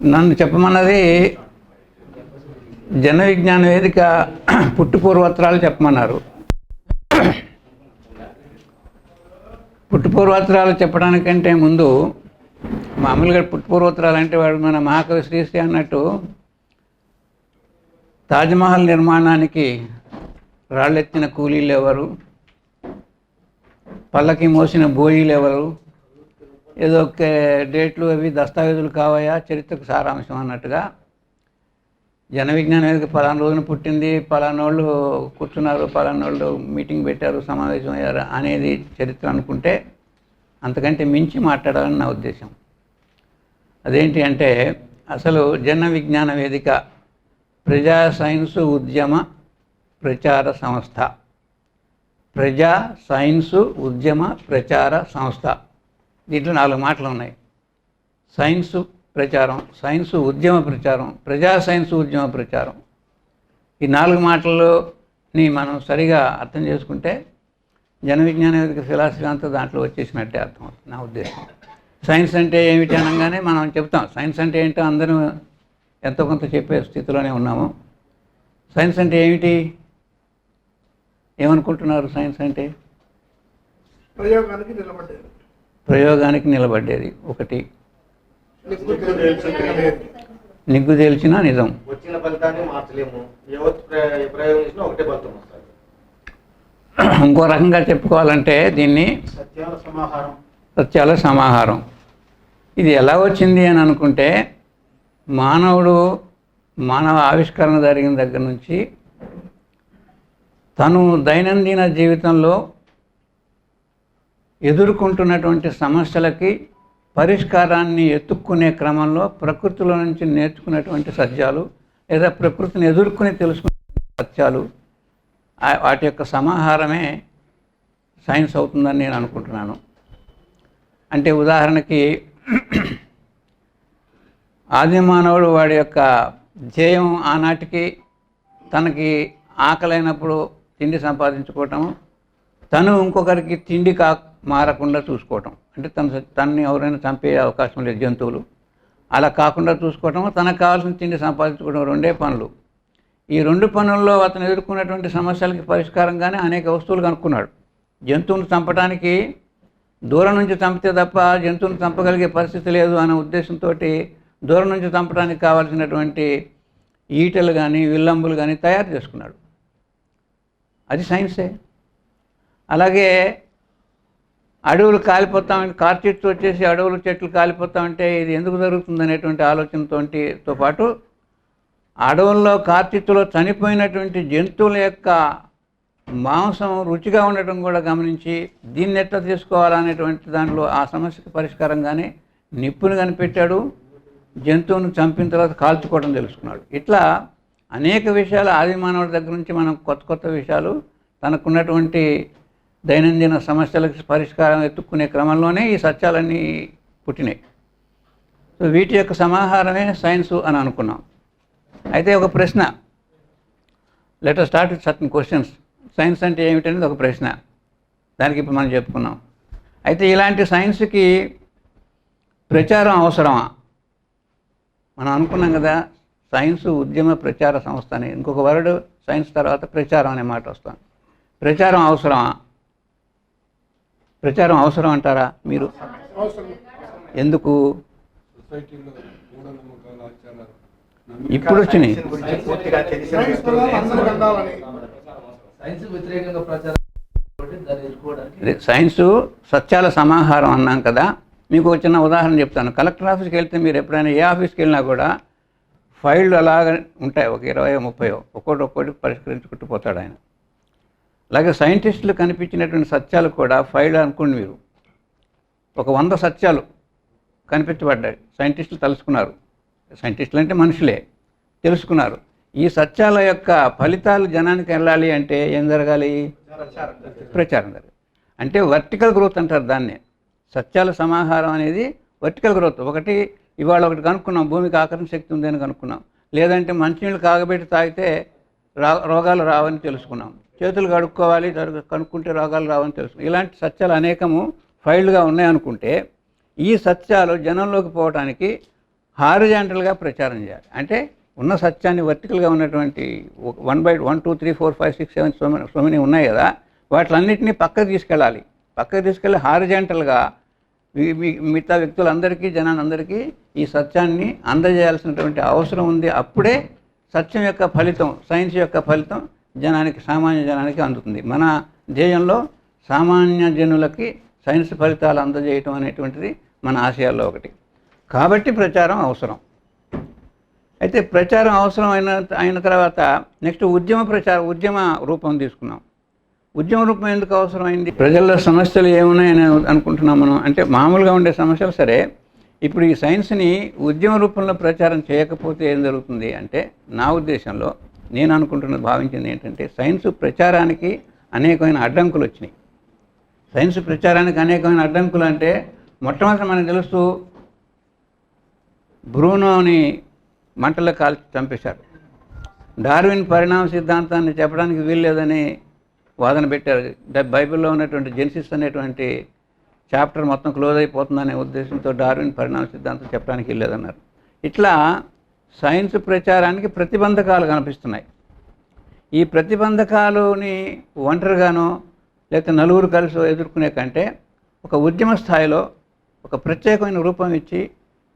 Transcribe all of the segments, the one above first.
నన్ను చెప్పమన్నది జన విజ్ఞాన వేదిక పుట్టు పూర్వోత్తరాలు చెప్పమన్నారు. పుట్టు పూర్వోత్తరాలు చెప్పడానికంటే ముందు మామూలుగా పుట్టు పూర్వోత్తరాలు అంటే వాడు మన మహాకవి శ్రీశ్రీ అన్నట్టు తాజ్మహల్ నిర్మాణానికి రాళ్ళెత్తిన కూలీలు ఎవరు, పల్లకి మోసిన బోయీలు ఎవరు, ఏదో డేట్లు అవి దస్తావేజులు కావయా చరిత్రకు సారాంశం అన్నట్టుగా జన విజ్ఞాన వేదిక పలానా రోజున పుట్టింది, పలానోళ్ళు కూర్చున్నారు, పలానోళ్ళు మీటింగ్ పెట్టారు, సమావేశం అయ్యారు అనేది చరిత్ర అనుకుంటే అంతకంటే మించి మాట్లాడాలని నా ఉద్దేశం. అదేంటి అంటే అసలు జన విజ్ఞాన వేదిక ప్రజా సైన్సు ఉద్యమ ప్రచార సంస్థ. ప్రజా సైన్సు ఉద్యమ ప్రచార సంస్థ. దీంట్లో 4 మాటలు ఉన్నాయి. సైన్సు ప్రచారం, సైన్సు ఉద్యమ ప్రచారం, ప్రజా సైన్సు ఉద్యమ ప్రచారం. ఈ 4 మాటలని మనం సరిగా అర్థం చేసుకుంటే జన విజ్ఞాన వేదిక ఫిలాసఫీ అంతా దాంట్లో వచ్చేసినట్టే అర్థమవుతుంది నా ఉద్దేశం. సైన్స్ అంటే ఏమిటి అనగానే మనం చెప్తాం, సైన్స్ అంటే ఏంటో అందరూ ఎంతో కొంత చెప్పే స్థితిలోనే ఉన్నాము. సైన్స్ అంటే ఏమిటి, ఏమనుకుంటున్నారు? సైన్స్ అంటే ప్రయోగానికి నిలబడ్డేది ఒకటి, నిగ్గు తేల్చిన నిజం. ఇంకో రకంగా చెప్పుకోవాలంటే దీన్ని సత్యాల సమాహారం. ఇది ఎలా వచ్చింది అని అనుకుంటే మానవ ఆవిష్కరణ జరిగిన దగ్గర నుంచి తను దైనందిన జీవితంలో ఎదుర్కొంటున్నటువంటి సమస్యలకి పరిష్కారాన్ని ఎత్తుక్కునే క్రమంలో ప్రకృతిలో నుంచి నేర్చుకున్నటువంటి సత్యాలు లేదా ప్రకృతిని ఎదుర్కొని తెలుసుకునే సత్యాలు, వాటి యొక్క సమాహారమే సైన్స్ అవుతుందని నేను అనుకుంటున్నాను. అంటే ఉదాహరణకి ఆది మానవుడు వాడి యొక్క ధ్యేయం ఆనాటికి తనకి ఆకలైనప్పుడు తిండి సంపాదించుకోవటము, తను ఇంకొకరికి తిండి మారకుండా చూసుకోవటం. అంటే తనని ఎవరైనా చంపే అవకాశం లేదు జంతువులు, అలా కాకుండా చూసుకోవటం, తనకు కావాల్సిన తిండి సంపాదించుకోవడం, 2 పనులు. ఈ 2 పనుల్లో అతను ఎదుర్కొన్నటువంటి సమస్యలకి పరిష్కారంగానే అనేక వస్తువులు కనుక్కున్నాడు. జంతువును చంపడానికి దూరం నుంచి చంపితే తప్ప జంతువును చంపగలిగే పరిస్థితి లేదు అనే ఉద్దేశంతో దూరం నుంచి చంపడానికి కావాల్సినటువంటి ఈటలు కానీ విల్లంబులు కానీ తయారు చేసుకున్నాడు. అది సైన్సే. అలాగే అడవులు కాలిపోతామంటే, కార్చిచ్చు వచ్చేసి అడవులు చెట్లు కాలిపోతామంటే ఇది ఎందుకు జరుగుతుంది అనేటువంటి ఆలోచనతో పాటు అడవుల్లో కార్చిచ్చులో చనిపోయినటువంటి జంతువుల యొక్క మాంసం రుచిగా ఉండటం కూడా గమనించి దీన్ని ఎట్లా తీసుకోవాలనేటువంటి దాంట్లో ఆ సమస్యకు పరిష్కారంగానే నిప్పును కనిపెట్టాడు, జంతువును చంపిన తర్వాత కాల్చుకోవడం తెలుసుకున్నాడు. ఇట్లా అనేక విషయాలు ఆది మానవుడి దగ్గర నుంచి మనం కొత్త విషయాలు తనకున్నటువంటి దైనందిన సమస్యలకు పరిష్కారం ఎత్తుక్కునే క్రమంలోనే ఈ సత్యాలన్నీ పుట్టినాయి. సో వీటి యొక్క సమాహారమే సైన్సు అని అనుకున్నాం. అయితే ఒక ప్రశ్న, let us start with certain questions. Science అంటే ఏమిటనేది ఒక ప్రశ్న, దానికి ఇప్పుడు మనం చెప్పుకున్నాం. అయితే ఇలాంటి సైన్స్కి ప్రచారం అవసరమా? మనం అనుకున్నాం కదా, సైన్సు ఉద్యమ ప్రచార సంస్థ అని. ఇంకొక వర్డ్ సైన్స్ తర్వాత ప్రచారం అనే మాట వస్తాను. ప్రచారం అవసరమా? ప్రచారం అవసరం అంటారా మీరు? ఎందుకు? ఇప్పుడు వచ్చినాయి. సైన్సు సత్యాల సమాహారం అన్నాం కదా. మీకు ఒక చిన్న ఉదాహరణ చెప్తాను. కలెక్టర్ ఆఫీస్కి వెళ్తే మీరు ఎప్పుడైనా ఏ ఆఫీస్కి వెళ్ళినా కూడా ఫైళ్ళు అలాగే ఉంటాయి, ఒక 20-30 ఒక్కొక్కటి పరిష్కరించుకుంటూ పోతాడు ఆయన. అలాగే సైంటిస్టులు కనిపించినటువంటి సత్యాలు కూడా ఫైల్ అనుకోండి మీరు, ఒక 100 సత్యాలు కనిపించబడ్డాయి, సైంటిస్టులు తెలుసుకున్నారు. సైంటిస్టులు అంటే మనుషులే, తెలుసుకున్నారు. ఈ సత్యాల యొక్క ఫలితాలు జనానికి వెళ్ళాలి అంటే ఏం జరగాలి? ప్రచారం జరగాలి. అంటే వర్టికల్ గ్రోత్ అంటారు దాన్నే. సత్యాల సమాహారం అనేది వర్టికల్ గ్రోత్. ఇవాళ ఒకటి కనుక్కున్నాం, భూమికి ఆకర్షణ శక్తి ఉంది అని కనుక్కున్నాం. లేదంటే మంచినీళ్ళు కాగబెట్టి తాగితే రోగాలు రావని తెలుసుకున్నాం. చేతులు కడుక్కోవాలి కనుక్కుంటే రోగాలు రావని తెలుసుకున్నాం. ఇలాంటి సత్యాలు అనేకము ఫైల్డ్గా ఉన్నాయనుకుంటే ఈ సత్యాలు జనంలోకి పోవడానికి హారిజాంటల్గా ప్రచారం చేయాలి. అంటే ఉన్న సత్యాన్ని వర్టికల్గా ఉన్నటువంటి 1 2 3 4 5 6 7 సో మెనీ ఉన్నాయి కదా, వాటిలన్నింటినీ పక్కకు తీసుకెళ్ళాలి. పక్కకు తీసుకెళ్ళి హారిజాంటల్గా మిగతా వ్యక్తులందరికీ, జనాలందరికీ ఈ సత్యాన్ని అందజేయాల్సినటువంటి అవసరం ఉంది. అప్పుడే సత్యం యొక్క ఫలితం, సైన్స్ యొక్క ఫలితం జనానికి, సామాన్య జనానికి అందుతుంది. మన ధ్యేయంలో సామాన్య జనులకి సైన్స్ ఫలితాలు అందజేయటం అనేటువంటిది మన ఆశయాల్లో ఒకటి. కాబట్టి ప్రచారం అవసరం. అయితే ప్రచారం అవసరం అయిన తర్వాత నెక్స్ట్ ఉద్యమ రూపం తీసుకున్నాం. ఉద్యమ రూపం ఎందుకు అవసరమైంది? ప్రజల్లో సమస్యలు ఏమున్నాయని అనుకుంటున్నాం మనం. అంటే మామూలుగా ఉండే సమస్యలు సరే, ఇప్పుడు ఈ సైన్స్ని ఉద్యమ రూపంలో ప్రచారం చేయకపోతే ఏం జరుగుతుంది అంటే, నా ఉద్దేశంలో నేను అనుకుంటున్నది, భావించింది ఏంటంటే, సైన్స్ ప్రచారానికి అనేకమైన అడ్డంకులు వచ్చినాయి. సైన్స్ ప్రచారానికి అనేకమైన అడ్డంకులు అంటే, మొట్టమొదటి మనకు తెలుస్తూ బ్రూనోని మంటల్లో కాల్చి చంపేశారు. డార్విన్ పరిణామ సిద్ధాంతాన్ని చెప్పడానికి వీల్లేదని వాదన పెట్టారు. బైబిల్లో ఉన్నటువంటి జెనిసిస్ అనేటువంటి చాప్టర్ మొత్తం క్లోజ్ అయిపోతుందనే ఉద్దేశంతో డార్విన్ పరిణామ సిద్ధాంతం చెప్పడానికి వీల్లేదన్నారు. ఇట్లా సైన్స్ ప్రచారానికి ప్రతిబంధకాలు కనిపిస్తున్నాయి. ఈ ప్రతిబంధకాలని ఒంటరిగానో లేకపోతే నలుగురు కలిసి ఎదుర్కొనే కంటే ఒక ఉద్యమ స్థాయిలో ఒక ప్రత్యేకమైన రూపం ఇచ్చి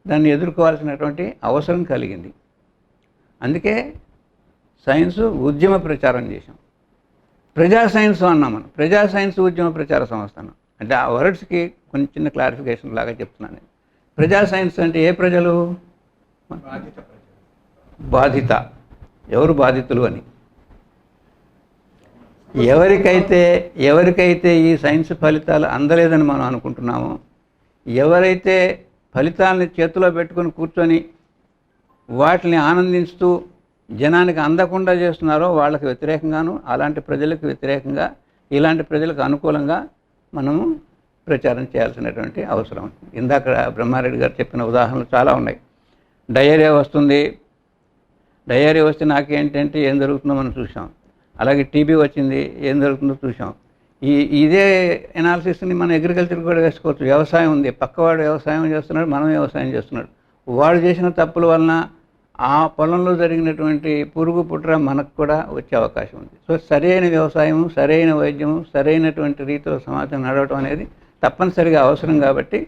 దాన్ని ఎదుర్కోవాల్సినటువంటి అవసరం కలిగింది. అందుకే సైన్సు ఉద్యమ ప్రచారం చేశాం. ప్రజా సైన్స్ అన్నాం మనం. ప్రజా సైన్స్ ఉద్యమ ప్రచార సంస్థ అన్నాం. అంటే ఆ వర్డ్స్కి కొంచెం చిన్న క్లారిఫికేషన్ లాగా చెప్తున్నాను నేను. ప్రజా సైన్స్ అంటే ఏ ప్రజలు? బాధిత. ఎవరు బాధితులు అని. ఎవరికైతే ఈ సైన్స్ ఫలితాలు అందలేదని మనం అనుకుంటున్నామో, ఎవరైతే ఫలితాలని చేతిలో పెట్టుకొని కూర్చొని వాటిని ఆనందిస్తూ జనానికి అందకుండా చేస్తున్నారో వాళ్ళకి వ్యతిరేకంగాను, అలాంటి ప్రజలకు వ్యతిరేకంగా, ఇలాంటి ప్రజలకు అనుకూలంగా మనము ప్రచారం చేయాల్సినటువంటి అవసరం. ఇందాక బ్రహ్మారెడ్డి గారు చెప్పిన ఉదాహరణలు చాలా ఉన్నాయి. డయేరియా వస్తుంది, డయేరియా వస్తే నాకేంటంటే ఏం జరుగుతుందో మనం చూసాం. అలాగే టీబీ వచ్చింది, ఏం జరుగుతుందో చూసాం. ఇదే ఎనాలిసిస్ని మనం అగ్రికల్చర్ కూడా వేసుకోవచ్చు. వ్యవసాయం ఉంది, పక్కవాడు వ్యవసాయం చేస్తున్నాడు, మనం వ్యవసాయం చేస్తున్నాడు. వాడు చేసిన తప్పుల వలన ఆ పొలంలో జరిగినటువంటి పురుగు పుట్ర మనకు కూడా వచ్చే అవకాశం ఉంది. సో సరైన వ్యవసాయము, సరైన వైద్యము, సరైనటువంటి రీతిలో సమాజం నడవటం అనేది తప్పనిసరిగా అవసరం. కాబట్టి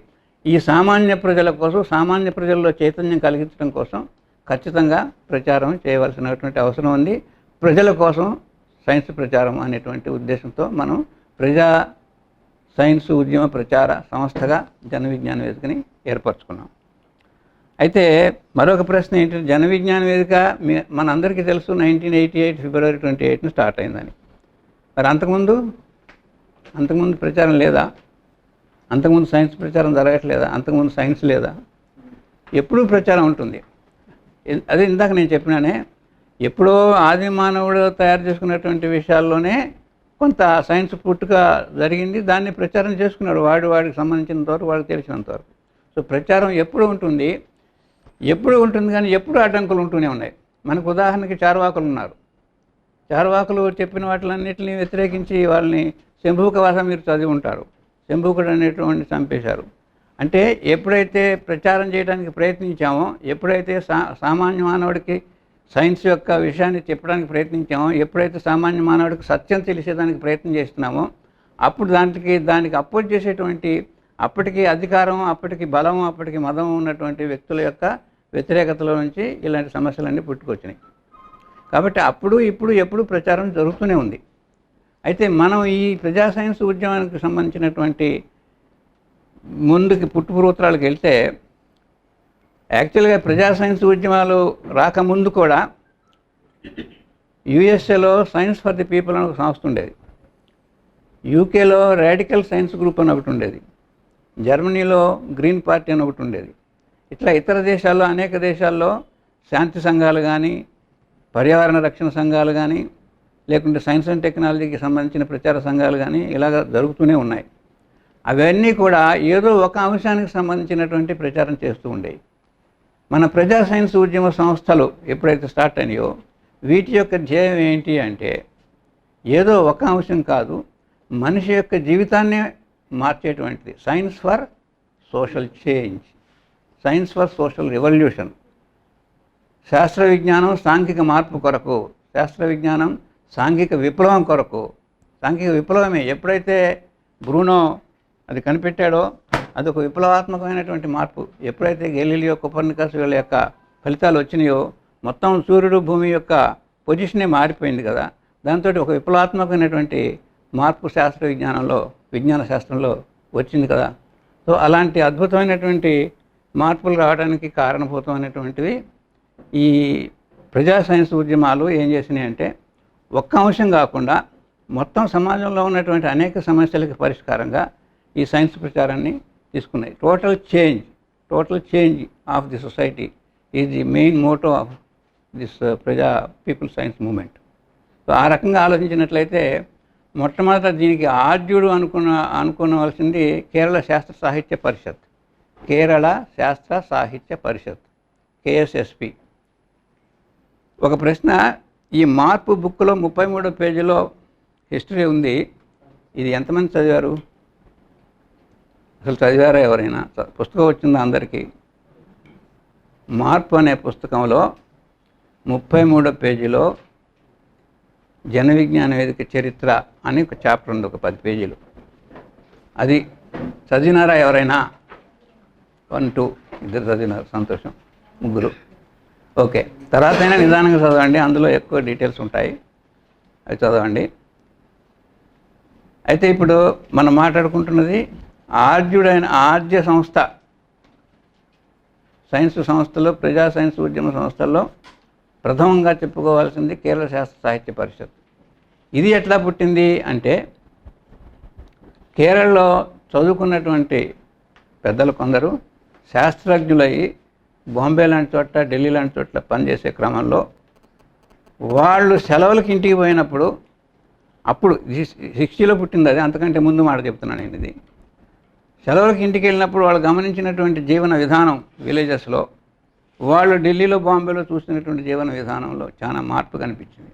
ఈ సామాన్య ప్రజల కోసం, సామాన్య ప్రజల్లో చైతన్యం కలిగించడం కోసం ఖచ్చితంగా ప్రచారం చేయవలసినటువంటి అవసరం ఉంది. ప్రజల కోసం సైన్స్ ప్రచారం అనేటువంటి ఉద్దేశంతో మనం ప్రజా సైన్స్ ఉద్యమ ప్రచార సంస్థగా జన విజ్ఞాన వేదికని ఏర్పరచుకున్నాం. అయితే మరొక ప్రశ్న ఏంటంటే, జన విజ్ఞాన వేదిక మనందరికీ తెలుసు 1988 ఫిబ్రవరి 28 స్టార్ట్ అయిందని. మరి అంతకుముందు ప్రచారం లేదా? అంతకుముందు సైన్స్ ప్రచారం జరగట్లేదా? అంతకుముందు సైన్స్ లేదా? ఎప్పుడూ ప్రచారం ఉంటుంది. అదే ఇందాక నేను చెప్పినానే, ఎప్పుడో ఆది మానవుడు తయారు చేసుకున్నటువంటి విషయాల్లోనే కొంత సైన్స్ పుట్టుక జరిగింది. దాన్ని ప్రచారం చేసుకున్నాడు వాడికి సంబంధించినంతవరకు, వాడికి తెలిసినంతవరకు. సో ప్రచారం ఎప్పుడు ఉంటుంది కానీ ఎప్పుడు అడ్డంకులు ఉంటూనే ఉన్నాయి. మనకు ఉదాహరణకి చార్వాకులు ఉన్నారు. చార్వాకులు చెప్పిన వాటిలన్నింటినీ వ్యతిరేకించి వాళ్ళని శంభూకవాస మీరు చదివి ఉంటారు. శంభూకుడు అనేటువంటి చంపేశారు. అంటే ఎప్పుడైతే ప్రచారం చేయడానికి ప్రయత్నించామో, ఎప్పుడైతే సామాన్య మానవుడికి సైన్స్ యొక్క విషయాన్ని చెప్పడానికి ప్రయత్నించామో, ఎప్పుడైతే సామాన్య మానవుడికి సత్యం తెలిసేదానికి ప్రయత్నం చేస్తున్నామో, అప్పుడు దానికి అపోజ్ చేసేటువంటి, అప్పటికి అధికారం, అప్పటికి బలం, అప్పటికి మదం ఉన్నటువంటి వ్యక్తుల యొక్క వ్యతిరేకతలో నుంచి ఇలాంటి సమస్యలన్నీ పుట్టుకొచ్చినాయి. కాబట్టి అప్పుడు ఇప్పుడు ఎప్పుడు ప్రచారం జరుగుతూనే ఉంది. అయితే మనం ఈ ప్రజా సైన్స్ ఉద్యమానికి సంబంధించినటువంటి ముందుకి పుట్టుపూర్వోత్తరాలకు వెళ్తే, యాక్చువల్గా ప్రజా సైన్స్ ఉద్యమాలు రాకముందు కూడా యుఎస్ఏలో సైన్స్ ఫర్ ది పీపుల్ అని ఒక సంస్థ ఉండేది. యూకేలో రాడికల్ సైన్స్ గ్రూప్ అని ఒకటి ఉండేది. జర్మనీలో గ్రీన్ పార్టీ అని ఒకటి ఉండేది. ఇట్లా ఇతర దేశాల్లో, అనేక దేశాల్లో శాంతి సంఘాలు కానీ, పర్యావరణ రక్షణ సంఘాలు కానీ, లేకుంటే సైన్స్ అండ్ టెక్నాలజీకి సంబంధించిన ప్రచార సంఘాలు కానీ ఇలాగ జరుగుతూనే ఉన్నాయి. అవన్నీ కూడా ఏదో ఒక అంశానికి సంబంధించినటువంటి ప్రచారం చేస్తూ ఉండేవి. మన ప్రజా సైన్స్ ఉద్యమ సంస్థలు ఎప్పుడైతే స్టార్ట్ అయినాయో, వీటి యొక్క ధ్యేయం ఏంటి అంటే, ఏదో ఒక అంశం కాదు, మనిషి యొక్క జీవితాన్ని మార్చేటువంటిది. Science for social change, science for social revolution. శాస్త్ర విజ్ఞానం సాంఘిక మార్పు కొరకు, శాస్త్ర విజ్ఞానం సాంఘిక విప్లవం కొరకు. సాంఘిక విప్లవమే. ఎప్పుడైతే బ్రూనో అది కనిపెట్టాడో అదొక విప్లవాత్మకమైనటువంటి మార్పు. ఎప్పుడైతే గెలీలియో, కోపర్నికస్ వీళ్ళ యొక్క ఫలితాలు వచ్చినాయో మొత్తం సూర్యుడు భూమి యొక్క పొజిషనే మారిపోయింది కదా. దాంతో ఒక విప్లవాత్మకమైనటువంటి మార్పు శాస్త్ర విజ్ఞానంలో, విజ్ఞాన శాస్త్రంలో వచ్చింది కదా. సో అలాంటి అద్భుతమైనటువంటి మార్పులు రావడానికి కారణభూతమైనటువంటివి ఈ ప్రజా సైన్స్ ఉద్యమాలు ఏం చేసినాయి అంటే, ఒక్క అంశం కాకుండా మొత్తం సమాజంలో ఉన్నటువంటి అనేక సమస్యలకు పరిష్కారంగా ఈ సైన్స్ ప్రచారాన్ని తీసుకున్నాయి. Total change of the society is the main motto of this people science movement. So ఆ రకంగా ఆలోచించినట్లయితే మొట్టమొదట దీనికి ఆద్యుడు అనుకోవలసింది కేరళ శాస్త్ర సాహిత్య పరిషత్. కేరళ శాస్త్ర సాహిత్య పరిషత్, KSSP. ఒక ప్రశ్న, ఈ మార్పు బుక్లో 33వ పేజీలో హిస్టరీ ఉంది. ఇది ఎంతమంది చదివారు? అసలు చదివారా ఎవరైనా? పుస్తకం వచ్చిందా అందరికీ? మార్పు అనే పుస్తకంలో 33వ పేజీలో జన విజ్ఞాన వేదిక చరిత్ర అని ఒక చాప్టర్ ఉంది, ఒక 10 పేజీలు. అది చదివినారా ఎవరైనా? 1, 2 ఇద్దరు చదివినారు, సంతోషం. 3 ఓకే. తర్వాత అయినా నిదానంగా చదవండి, అందులో ఎక్కువ డీటెయిల్స్ ఉంటాయి, అవి చదవండి. అయితే ఇప్పుడు మనం మాట్లాడుకుంటున్నది ఆద్య సంస్థ, సైన్స్ సంస్థలో, ప్రజా సైన్స్ ఉద్యమ సంస్థల్లో ప్రథమంగా చెప్పుకోవాల్సింది కేరళ శాస్త్ర సాహిత్య పరిషత్. ఇది ఎట్లా పుట్టింది అంటే, కేరళలో చదువుకున్నటువంటి పెద్దలు కొందరు శాస్త్రజ్ఞులయ్యి బాంబే లాంటి చోట్ల, ఢిల్లీ లాంటి చోట్ల పనిచేసే క్రమంలో వాళ్ళు సెలవులకి ఇంటికి పోయినప్పుడు, అప్పుడు 60లో పుట్టింది అది, అంతకంటే ముందు మాట చెప్తున్నాను నేను. ఇది సెలవులకి ఇంటికి వెళ్ళినప్పుడు వాళ్ళు గమనించినటువంటి జీవన విధానం విలేజెస్లో, వాళ్ళు ఢిల్లీలో, బాంబేలో చూసినటువంటి జీవన విధానంలో చాలా మార్పు కనిపించింది.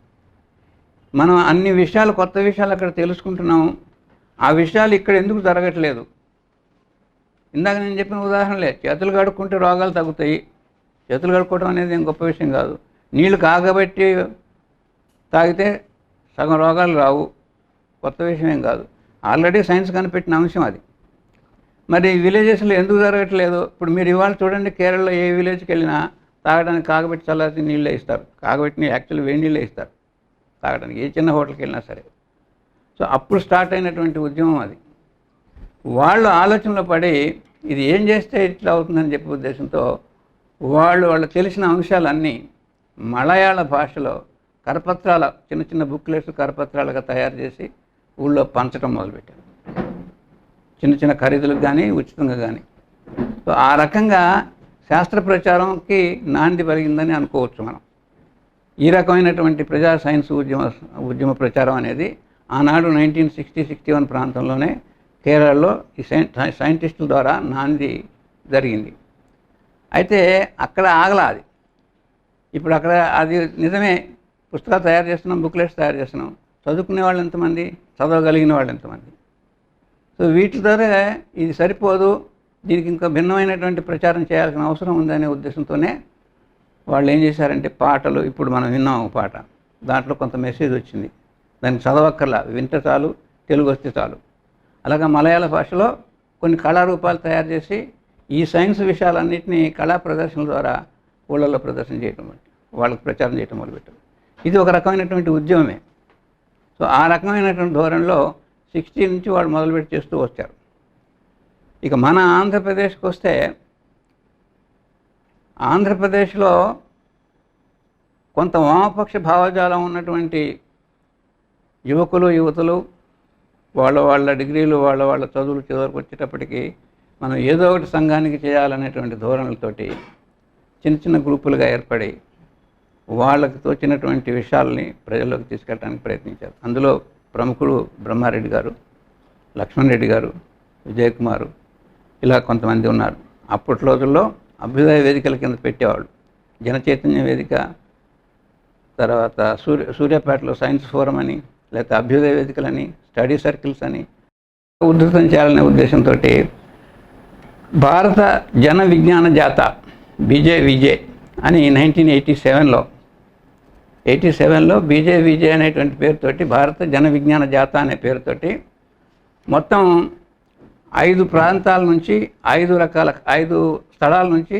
మనం అన్ని విషయాలు, కొత్త విషయాలు అక్కడ తెలుసుకుంటున్నాము, ఆ విషయాలు ఇక్కడ ఎందుకు జరగట్లేదు? ఇందాక నేను చెప్పిన ఉదాహరణలే. చేతులు కడుక్కుంటే రోగాలు తగ్గుతాయి. చేతులు కడుక్కోవడం అనేది ఏం గొప్ప విషయం కాదు. నీళ్లు కాగబెట్టి తాగితే సగం రోగాలు రావు, కొత్త విషయం ఏం కాదు. ఆల్రెడీ సైన్స్ కనిపెట్టిన అంశం అది. మరి విలేజెస్లో ఎందుకు జరగట్లేదు? ఇప్పుడు మీరు ఇవాళ చూడండి, కేరళలో ఏ విలేజ్కి వెళ్ళినా తాగడానికి కాగబెట్టి చల్లార్చిన నీళ్ళే ఇస్తారు. కాగబెట్టిన యాక్చువల్లీ వేడి నీళ్ళే ఇస్తారు తాగడానికి, ఏ చిన్న హోటల్కి వెళ్ళినా సరే. సో అప్పుడు స్టార్ట్ అయినటువంటి ఉద్యమం అది. వాళ్ళు ఆలోచనలో పడి ఇది ఏం చేస్తే ఇట్లా అవుతుందని చెప్పే ఉద్దేశంతో వాళ్ళు తెలిసిన అంశాలన్నీ మలయాళ భాషలో కరపత్రాల, చిన్న చిన్న బుక్లెట్స్ కరపత్రాలుగా తయారు చేసి ఊళ్ళో పంచడం మొదలుపెట్టారు, చిన్న చిన్న ఖరీదులకు కానీ ఉచితంగా కానీ. సో ఆ రకంగా శాస్త్ర ప్రచారంకి నాంది పలిగిందని అనుకోవచ్చు మనం. ఈ రకమైనటువంటి ప్రజా సైన్స్ ఉద్యమ ప్రచారం అనేది ఆనాడు 1960-61 ప్రాంతంలోనే కేరళలో ఈ సైంటిస్టుల ద్వారా నాంది జరిగింది. అయితే అక్కడ ఆగలా అది. ఇప్పుడు అక్కడ అది నిజమే, పుస్తకాలు తయారు చేస్తున్నాం, బుక్లెట్స్ తయారు చేస్తున్నాం. చదువుకునే వాళ్ళు ఎంతమంది? చదవగలిగిన వాళ్ళు ఎంతమంది? సో వీటి ద్వారా ఇది సరిపోదు, దీనికి ఇంకా భిన్నమైనటువంటి ప్రచారం చేయాల్సిన అవసరం ఉందనే ఉద్దేశంతోనే వాళ్ళు ఏం చేశారంటే, పాటలు, ఇప్పుడు మనం విన్నాం ఒక పాట, దాంట్లో కొంత మెసేజ్ వచ్చింది, దాన్ని చదవక్కర్లా, వింటే చాలు, తెలుగు వస్తే చాలు. అలాగా మలయాళ భాషలో కొన్ని కళారూపాలు తయారు చేసి ఈ సైన్స్ విషయాలన్నింటినీ కళా ప్రదర్శనల ద్వారా ఊళ్ళల్లో ప్రదర్శన చేయటం, వాళ్ళకి ప్రచారం చేయటం మొదలుపెట్టారు. ఇది ఒక రకమైనటువంటి ఉద్యమమే. సో ఆ రకమైనటువంటి ధోరణిలో 60 నుంచి వాళ్ళు మొదలుపెట్టి చేస్తూ వచ్చారు. ఇక మన ఆంధ్రప్రదేశ్కి వస్తే, ఆంధ్రప్రదేశ్లో కొంత వామపక్ష భావజాలం ఉన్నటువంటి యువకులు, యువతులు వాళ్ళ డిగ్రీలు, వాళ్ళ చదువులు చివరికి వచ్చేటప్పటికి మనం ఏదో ఒకటి సంఘానికి చేయాలనేటువంటి ధోరణులతోటి చిన్న చిన్న గ్రూపులుగా ఏర్పడి వాళ్ళకి తోచినటువంటి విషయాల్ని ప్రజల్లోకి తీసుకెళ్ళడానికి ప్రయత్నించారు. అందులో ప్రముఖులు బ్రహ్మారెడ్డి గారు, లక్ష్మణ్ రెడ్డి గారు, విజయ్ కుమారు, ఇలా కొంతమంది ఉన్నారు. అప్పటి రోజుల్లో అభ్యుదయ వేదికల కింద పెట్టేవాళ్ళు. జనచైతన్య వేదిక, తర్వాత సూర్యాపేటలో సైన్స్ ఫోరం అని, లేకపోతే అభ్యుదయ వేదికలని, స్టడీ సర్కిల్స్ అని ఉధృతం చేయాలనే ఉద్దేశంతో భారత జన విజ్ఞాన జాత బీజేవిజే అని 1987లో బీజేవిజే అనేటువంటి పేరుతోటి భారత జన విజ్ఞాన జాత అనే పేరుతోటి మొత్తం 5 ప్రాంతాల నుంచి 5 స్థలాల నుంచి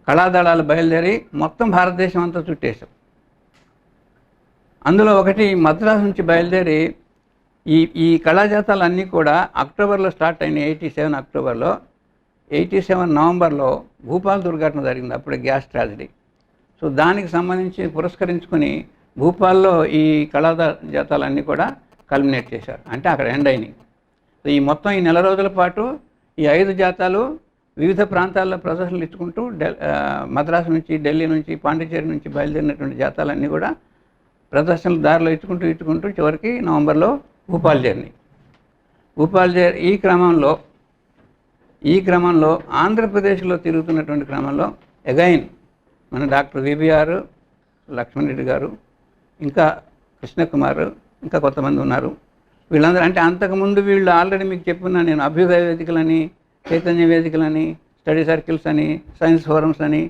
కళాదళాలు బయలుదేరి మొత్తం భారతదేశం అంతా చుట్టేశాం. అందులో ఒకటి మద్రాసు నుంచి బయలుదేరి ఈ కళాజాతాలన్నీ కూడా అక్టోబర్లో స్టార్ట్ అయినాయి. 87 అక్టోబర్లో. 87 నవంబర్లో భూపాల్ దుర్ఘటన జరిగింది, అప్పుడే గ్యాస్ ట్రాజడీ. సో దానికి సంబంధించి పురస్కరించుకొని భూపాల్లో ఈ కళాజాతాలన్నీ కూడా కల్మినేట్ చేశారు, అంటే అక్కడ ఎండ్ అయినాయి. సో ఈ మొత్తం ఈ నెల రోజుల పాటు ఈ 5 జాతాలు వివిధ ప్రాంతాల్లో ప్రదర్శనలు ఇచ్చుకుంటూ మద్రాసు నుంచి, ఢిల్లీ నుంచి, పాండిచేరి నుంచి బయలుదేరినటువంటి జాతాలన్నీ కూడా ప్రదర్శనలు దారిలో ఇచ్చుకుంటూ చివరికి నవంబర్లో భూపాల్ చేరినాయి. ఈ క్రమంలో ఆంధ్రప్రదేశ్లో తిరుగుతున్నటువంటి క్రమంలో అగైన్ మన డాక్టర్ విబిఆర్ లక్ష్మణ్ రెడ్డి గారు, ఇంకా కృష్ణకుమార్, ఇంకా కొంతమంది ఉన్నారు. వీళ్ళందరూ అంటే అంతకుముందు వీళ్ళు ఆల్రెడీ మీకు చెప్పున్నా నేను అభ్యుదయ వేదికలని, చైతన్య వేదికలని, స్టడీ సర్కిల్స్ అని, సైన్స్ ఫోరమ్స్ అని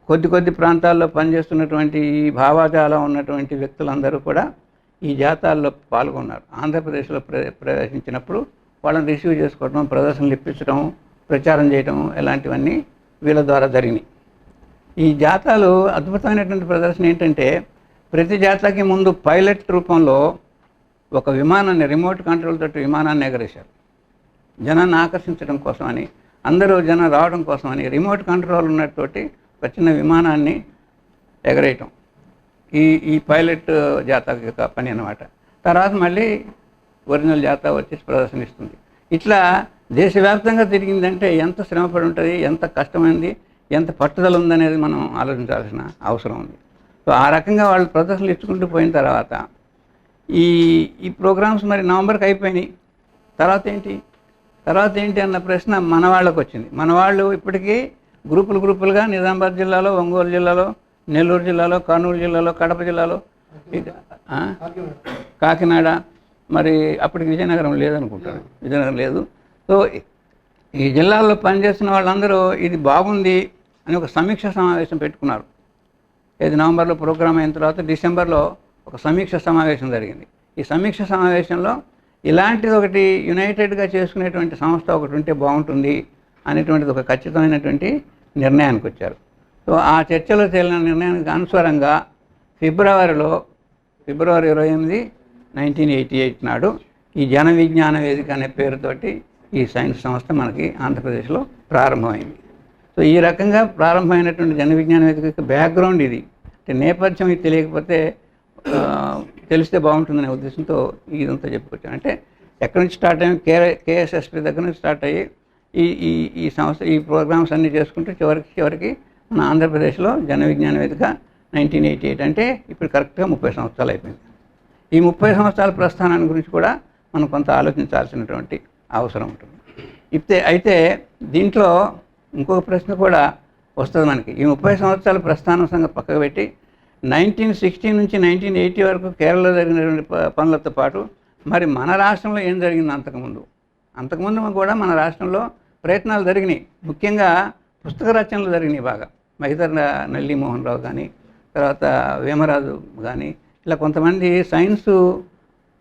కొద్ది ప్రాంతాల్లో పనిచేస్తున్నటువంటి ఈ భావాజాలం ఉన్నటువంటి వ్యక్తులందరూ కూడా ఈ జాతాల్లో పాల్గొన్నారు. ఆంధ్రప్రదేశ్లో ప్రవేశించినప్పుడు వాళ్ళని రిసీవ్ చేసుకోవడం, ప్రదర్శనలు ఇప్పించడం, ప్రచారం చేయడం ఇలాంటివన్నీ వీళ్ళ ద్వారా జరిగినాయి. ఈ జాతాలు అద్భుతమైనటువంటి ప్రదర్శన ఏంటంటే ప్రతి జాతాకి ముందు పైలట్ రూపంలో ఒక విమానాన్ని, రిమోట్ కంట్రోల్ తోటి విమానాన్ని ఎగరేశారు. జనాన్ని ఆకర్షించడం కోసమని, అందరూ జనం రావడం కోసమని రిమోట్ కంట్రోల్ ఉన్నతోటి ఒక చిన్న విమానాన్ని ఎగరేయటం ఈ పైలట్ జాతా యొక్క పని అన్నమాట. తర్వాత మళ్ళీ ఒరిజినల్ జాతా వచ్చేసి ప్రదర్శనిస్తుంది. ఇట్లా దేశవ్యాప్తంగా తిరిగిందంటే ఎంత శ్రమపడి ఉంటుంది, ఎంత కష్టమైంది, ఎంత పట్టుదల ఉందనేది మనం ఆలోచించాల్సిన అవసరం ఉంది. సో ఆ రకంగా వాళ్ళు ప్రదర్శనలు ఇచ్చుకుంటూ పోయిన తర్వాత ఈ ప్రోగ్రామ్స్ మరి నవంబర్కి అయిపోయినాయి. తర్వాత ఏంటి అన్న ప్రశ్న మన వాళ్ళకు వచ్చింది. మన వాళ్ళు ఇప్పటికీ గ్రూపులుగా నిజామాబాద్ జిల్లాలో, ఒంగోలు జిల్లాలో, నెల్లూరు జిల్లాలో, కర్నూలు జిల్లాలో, కడప జిల్లాలో, కాకినాడ, మరి అప్పటికి విజయనగరం లేదనుకుంటాను, విజయనగరం లేదు. సో ఈ జిల్లాల్లో పనిచేస్తున్న వాళ్ళందరూ ఇది బాగుంది అని ఒక సమీక్ష సమావేశం పెట్టుకున్నారు. ఇది నవంబర్లో ప్రోగ్రామ్ అయిన తర్వాత డిసెంబర్లో ఒక సమీక్ష సమావేశం జరిగింది. ఈ సమీక్ష సమావేశంలో ఇలాంటిది ఒకటి యునైటెడ్గా చేసుకునేటువంటి సంస్థ ఒకటి ఉంటే బాగుంటుంది అనేటువంటిది ఒక ఖచ్చితమైనటువంటి నిర్ణయానికి వచ్చారు. సో ఆ చర్చలో తేలిన నిర్ణయానికి అనుసారంగా ఫిబ్రవరి 28, 1988 నాడు ఈ జన విజ్ఞాన వేదిక అనే పేరుతోటి ఈ సైన్స్ సంస్థ మనకి ఆంధ్రప్రదేశ్లో ప్రారంభమైంది. సో ఈ రకంగా ప్రారంభమైనటువంటి జన విజ్ఞాన వేదిక బ్యాక్గ్రౌండ్ ఇది. అంటే నేపథ్యం ఇది తెలియకపోతే తెలిస్తే బాగుంటుందనే ఉద్దేశంతో ఇదంతా చెప్పుకొచ్చాను. అంటే ఎక్కడి నుంచి స్టార్ట్ అయ్యి కేఎస్ఎస్పి దగ్గర నుంచి స్టార్ట్ అయ్యి ఈ సంస్థ ఈ ప్రోగ్రామ్స్ అన్నీ చేసుకుంటూ చివరికి మన ఆంధ్రప్రదేశ్లో జన విజ్ఞాన వేదిక 1988 అంటే ఇప్పుడు కరెక్ట్గా 30 సంవత్సరాలు అయిపోయింది. ఈ 30 సంవత్సరాల ప్రస్థానాన్ని గురించి కూడా మనం కొంత ఆలోచించాల్సినటువంటి అవసరం ఉంటుంది. అయితే దీంట్లో ఇంకొక ప్రశ్న కూడా వస్తుంది మనకి. ఈ 30 సంవత్సరాల ప్రస్థానం సంగతి పక్కకు పెట్టి 1960 నుంచి 1980 వరకు కేరళలో జరిగినటువంటి పనులతో పాటు మరి మన రాష్ట్రంలో ఏం జరిగింది అంతకుముందు కూడా మన రాష్ట్రంలో ప్రయత్నాలు జరిగినాయి. ముఖ్యంగా పుస్తక రచనలు జరిగినాయి బాగా. మైదర్ నల్లి మోహన్ రావు కానీ, తర్వాత వేమరాజు కానీ, ఇలా కొంతమంది సైన్స్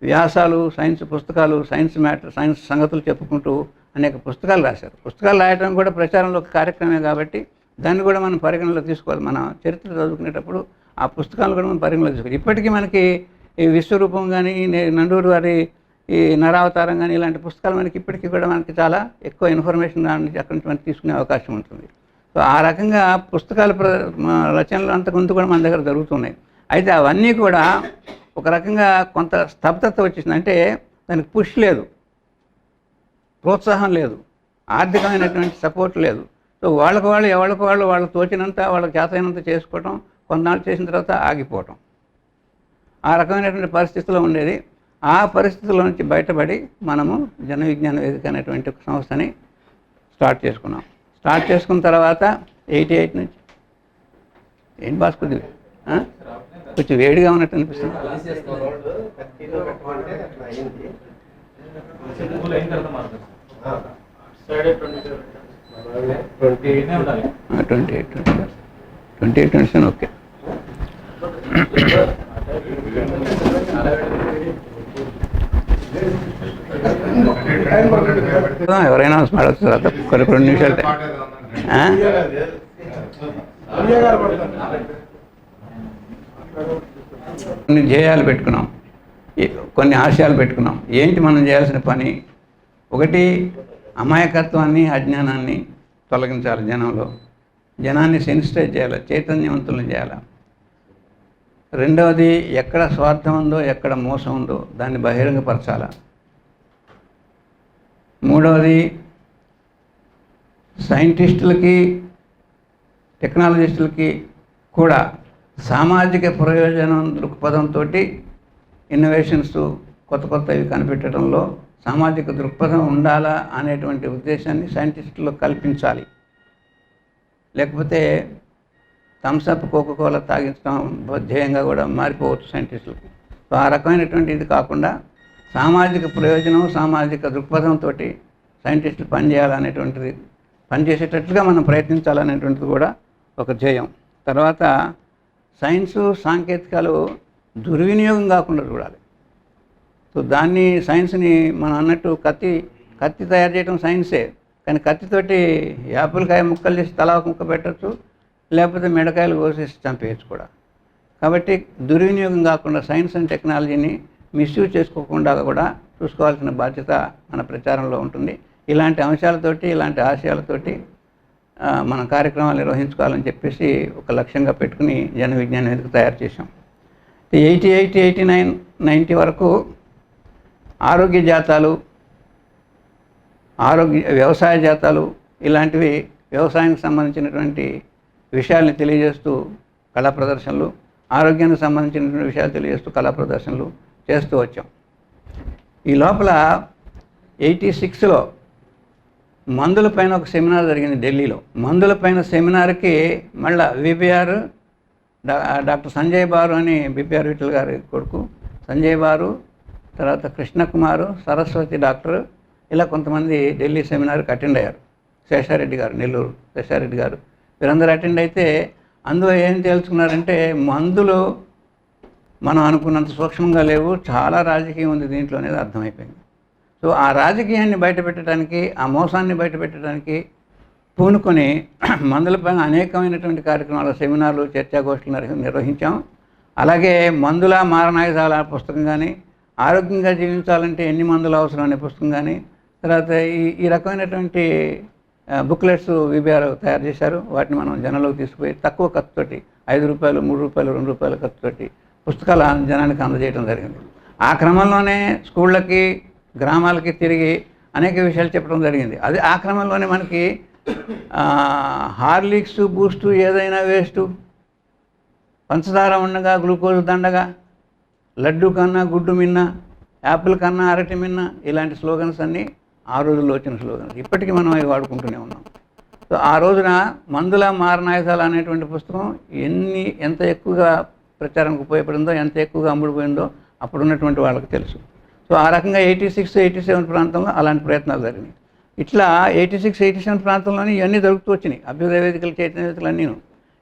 వ్యాసాలు, సైన్స్ పుస్తకాలు, సైన్స్ సంగతులు చెప్పుకుంటూ అనేక పుస్తకాలు రాశారు. పుస్తకాలు రాయడం కూడా ప్రచారంలో ఒక కార్యక్రమే కాబట్టి దాన్ని కూడా మనం పరిగణలో తీసుకోవాలి. మన చరిత్ర చదువుకునేటప్పుడు ఆ పుస్తకాలు కూడా మనం పరిగణలో తీసుకోవాలి. ఇప్పటికీ మనకి ఈ విశ్వరూపం కానీ, నండూరు వారి ఈ నరావతారం కానీ ఇలాంటి పుస్తకాలు మనకి ఇప్పటికీ కూడా మనకి చాలా ఎక్కువ ఇన్ఫర్మేషన్ అక్కడి నుంచి మనకి తీసుకునే అవకాశం ఉంటుంది. సో ఆ రకంగా పుస్తకాల రచనలు అంతకుముందు కూడా మన దగ్గర జరుగుతున్నాయి. అయితే అవన్నీ కూడా ఒక రకంగా కొంత స్తబ్దత వచ్చేసింది. అంటే దానికి పుష్ లేదు, ప్రోత్సాహం లేదు, ఆర్థికమైనటువంటి సపోర్ట్ లేదు. సో వాళ్ళకు వాళ్ళకు తోచినంత, వాళ్ళకి చేతైనంత చేసుకోవటం, కొన్నాళ్ళు చేసిన తర్వాత ఆగిపోవటం, ఆ రకమైనటువంటి పరిస్థితిలో ఉండేది. ఆ పరిస్థితుల నుంచి బయటపడి మనము జన విజ్ఞాన వేదిక అనేటువంటి ఒక సంస్థని స్టార్ట్ చేసుకున్న తర్వాత 88 నుంచి ఏంటి భాస్కర్ కొంచెం వేడిగా ఉన్నట్టు అనిపిస్తుంది. 28 ఓకే. ఎవరైనా మాట్లాడుతుంది తర్వాత కొన్ని 2 నిమిషాలు కొన్ని ధ్యేయాలు పెట్టుకున్నాం, కొన్ని ఆశయాలు పెట్టుకున్నాం. ఏంటి మనం చేయాల్సిన పని? ఒకటి, అమాయకత్వాన్ని అజ్ఞానాన్ని తొలగించాలి. జనాన్ని సెన్సిటైజ్ చేయాలి, చైతన్యవంతులను చేయాలి. రెండవది, ఎక్కడ స్వార్థం ఉందో ఎక్కడ మోసం ఉందో దాన్ని బహిరంగపరచాలి. మూడవది, సైంటిస్టులకి టెక్నాలజిస్టులకి కూడా సామాజిక ప్రయోజనం దృక్పథంతో ఇన్నోవేషన్స్ కొత్తవి కనిపెట్టడంలో సామాజిక దృక్పథం ఉండాలా అనేటువంటి ఉద్దేశాన్ని సైంటిస్టులు కల్పించాలి. లేకపోతే థమ్సప్ కోకోకోలా తాగించడం ధ్యేయంగా కూడా మారిపోవచ్చు సైంటిస్టులకి. సో ఆ రకమైనటువంటి ఇది కాకుండా సామాజిక ప్రయోజనం సామాజిక దృక్పథంతో సైంటిస్టులు పనిచేయాలనేటువంటిది, పనిచేసేటట్లుగా మనం ప్రయత్నించాలనేటువంటిది కూడా ఒక ధ్యేయం. తర్వాత సైన్సు సాంకేతికాలు దుర్వినియోగం కాకుండా చూడాలి. సో దాన్ని సైన్స్ని మనం అన్నట్టు కత్తి తయారు చేయడం సైన్సే, కానీ కత్తితోటి యాపిల్కాయ ముక్కలు చేసి తలా ఒక ముక్క పెట్టచ్చు, లేకపోతే మిడకాయలు కోసేసి చంపేయచ్చు కూడా. కాబట్టి దుర్వినియోగం కాకుండా సైన్స్ అండ్ టెక్నాలజీని మిస్యూజ్ చేసుకోకుండా కూడా చూసుకోవాల్సిన బాధ్యత మన ప్రచారంలో ఉంటుంది. ఇలాంటి అంశాలతోటి ఇలాంటి ఆశయాలతోటి మన కార్యక్రమాలు నిర్వహించుకోవాలని చెప్పేసి ఒక లక్ష్యంగా పెట్టుకుని జన విజ్ఞాన వేదిక తయారు చేశాం. 88, 89, 90 వరకు ఆరోగ్య జాతాలు, వ్యవసాయ జాతాలు ఇలాంటివి వ్యవసాయానికి సంబంధించినటువంటి విషయాల్ని తెలియజేస్తూ కళా ప్రదర్శనలు, ఆరోగ్యానికి సంబంధించినటువంటి విషయాలు తెలియజేస్తూ కళా ప్రదర్శనలు చేస్తూ వచ్చాం. ఈ లోపల 86లో మందుల పైన ఒక సెమినార్ జరిగింది ఢిల్లీలో. మందుల పైన సెమినార్కి మళ్ళీ విపిఆర్ డాక్టర్ సంజయ్ బారు అని బిపిఆర్ విఠల్ గారి కొడుకు సంజయ్ బారు, తర్వాత కృష్ణకుమారు, సరస్వతి డాక్టర్, ఇలా కొంతమంది ఢిల్లీ సెమినార్కి అటెండ్ అయ్యారు. శేషారెడ్డి గారు, నెల్లూరు శేషారెడ్డి గారు, వీరందరూ అటెండ్ అయితే అందులో ఏం తెలుసుకున్నారంటే మందులు మనం అనుకున్నంత సూక్ష్మంగా లేవు, చాలా రాజకీయం ఉంది దీంట్లో అనేది అర్థమైపోయింది. సో ఆ రాజకీయాన్ని బయటపెట్టడానికి, ఆ మోసాన్ని బయటపెట్టడానికి పూనుకొని మందులపైన అనేకమైనటువంటి కార్యక్రమాలు, సెమినార్లు, చర్చాగోష్ఠులు నిర్వహించాం. అలాగే మందుల మారణాయుధాల పుస్తకం కానీ, ఆరోగ్యంగా జీవించాలంటే ఎన్ని మందులు అవసరం అనే పుస్తకం కానీ, తర్వాత ఈ రకమైనటువంటి బుక్లెట్స్ విబిఆర్ తయారు చేశారు. వాటిని మనం జనంలోకి తీసుకుపోయి తక్కువ ఖర్చుతోటి, 5 రూపాయలు, 3 రూపాయలు, 2 రూపాయల ఖర్చుతోటి పుస్తకాలు జనానికి అందజేయడం జరిగింది. ఆ క్రమంలోనే స్కూళ్ళకి, గ్రామాలకి తిరిగి అనేక విషయాలు చెప్పడం జరిగింది. అది ఆ క్రమంలోనే మనకి హార్లిక్స్, బూస్టు ఏదైనా వేస్టు, పంచదార ఉండగా గ్లూకోజ్ దండగా, లడ్డు కన్నా గుడ్డు మిన్న, యాపిల్ కన్నా అరటి మిన్న, ఇలాంటి స్లోగన్స్ అన్నీ ఆ రోజుల్లో వచ్చిన స్లోగన్స్. ఇప్పటికీ మనం అవి వాడుకుంటూనే ఉన్నాం. సో ఆ రోజున మందుల మారణాయుధాలు అనేటువంటి పుస్తకం ఎంత ఎక్కువగా ప్రచారానికి ఉపయోగపడిందో, ఎంత ఎక్కువగా అమ్ముడుపోయిందో అప్పుడున్నటువంటి వాళ్ళకి తెలుసు. సో ఆ రకంగా 86, 87 ప్రాంతంలో అలాంటి ప్రయత్నాలు జరిగినాయి. ఇట్లా 86, 87 ప్రాంతంలోనే ఇవన్నీ జరుగుతూ వచ్చినాయి. అభ్యుదయ వేదికలు, చైతన్య వేదికలు అన్నీ.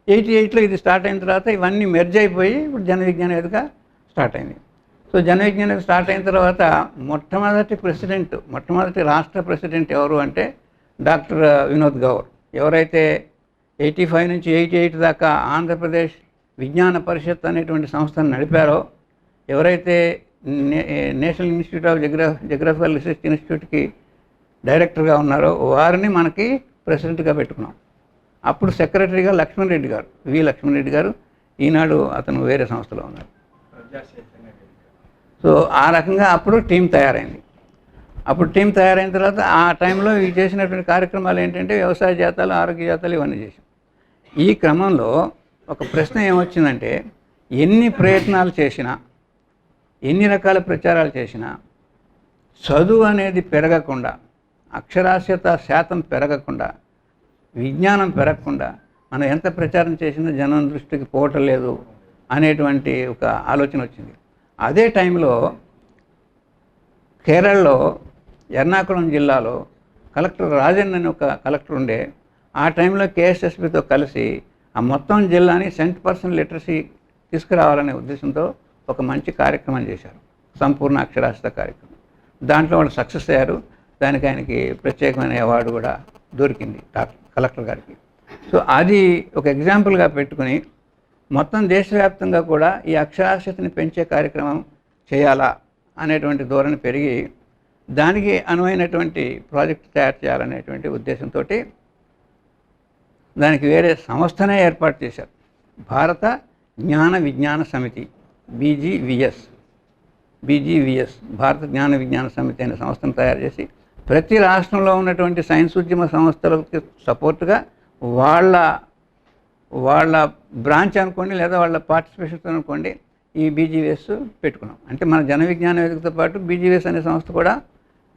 88లో ఇది స్టార్ట్ అయిన తర్వాత ఇవన్నీ మెర్జ్ అయిపోయి ఇప్పుడు జన విజ్ఞాన వేదిక స్టార్ట్ అయింది. సో జన విజ్ఞాన వేదిక స్టార్ట్ అయిన తర్వాత మొట్టమొదటి రాష్ట్ర ప్రెసిడెంట్ ఎవరు అంటే డాక్టర్ వినోద్ గౌర్. ఎవరైతే 85 నుంచి 88 దాకా ఆంధ్రప్రదేశ్ విజ్ఞాన పరిషత్ అనేటువంటి సంస్థను నడిపారో, ఎవరైతే నేషనల్ ఇన్స్టిట్యూట్ ఆఫ్ జగ్రఫికల్ రీసెర్చ్ ఇన్స్టిట్యూట్కి డైరెక్టర్గా ఉన్నారో వారిని మనకి ప్రెసిడెంట్గా పెట్టుకున్నాం. అప్పుడు సెక్రటరీగా లక్ష్మణ్ రెడ్డి గారు, లక్ష్మణ్ రెడ్డి గారు. ఈనాడు అతను వేరే సంస్థలో ఉన్నారు. సో ఆ రకంగా అప్పుడు టీం తయారైంది. తయారైన తర్వాత ఆ టైంలో ఇవి చేసినటువంటి కార్యక్రమాలు ఏంటంటే వ్యవసాయ జాతాలు, ఆరోగ్య జాతాలు ఇవన్నీ చేసాం. ఈ క్రమంలో ఒక ప్రశ్న ఏమొచ్చిందంటే, ఎన్ని ప్రయత్నాలు చేసినా, ఎన్ని రకాల ప్రచారాలు చేసినా చదువు అనేది పెరగకుండా, అక్షరాస్యత శాతం పెరగకుండా, విజ్ఞానం పెరగకుండా మనం ఎంత ప్రచారం చేసినా జనం దృష్టికి పోవటం లేదు అనేటువంటి ఒక ఆలోచన వచ్చింది. అదే టైంలో కేరళలో ఎర్నాకుళం జిల్లాలో కలెక్టర్ రాజన్ అని ఒక కలెక్టర్ ఉండే, ఆ టైంలో కేఎస్ఎస్బితో కలిసి ఆ మొత్తం జిల్లాని 100% లిటరసీ తీసుకురావాలనే ఉద్దేశంతో ఒక మంచి కార్యక్రమం చేశారు, సంపూర్ణ అక్షరాస్యత కార్యక్రమం. దాంట్లో వాళ్ళు సక్సెస్ అయ్యారు. దానికి ఆయనకి ప్రత్యేకమైన అవార్డు కూడా దొరికింది కలెక్టర్ గారికి. సో అది ఒక ఎగ్జాంపుల్గా పెట్టుకుని మొత్తం దేశవ్యాప్తంగా కూడా ఈ అక్షరాస్యతని పెంచే కార్యక్రమం చేయాలా అనేటువంటి ధోరణి పెరిగి దానికి అనువైనటువంటి ప్రాజెక్ట్ తయారు చేయాలనేటువంటి ఉద్దేశంతో దానికి వేరే సంస్థనే ఏర్పాటు చేశారు. భారత జ్ఞాన విజ్ఞాన సమితి, బీజీవిఎస్, భారత జ్ఞాన విజ్ఞాన సమితి అనే సంస్థను తయారు చేసి ప్రతి రాష్ట్రంలో ఉన్నటువంటి సైన్స్ ఉద్యమ సంస్థలకు సపోర్టుగా వాళ్ళ బ్రాంచ్ అనుకోండి లేదా వాళ్ళ పార్టిసిపేషన్ అనుకోండి ఈ బీజీవిఎస్ పెట్టుకున్నాం. అంటే మన జన విజ్ఞాన వేదికతో పాటు బీజీవిఎస్ అనే సంస్థ కూడా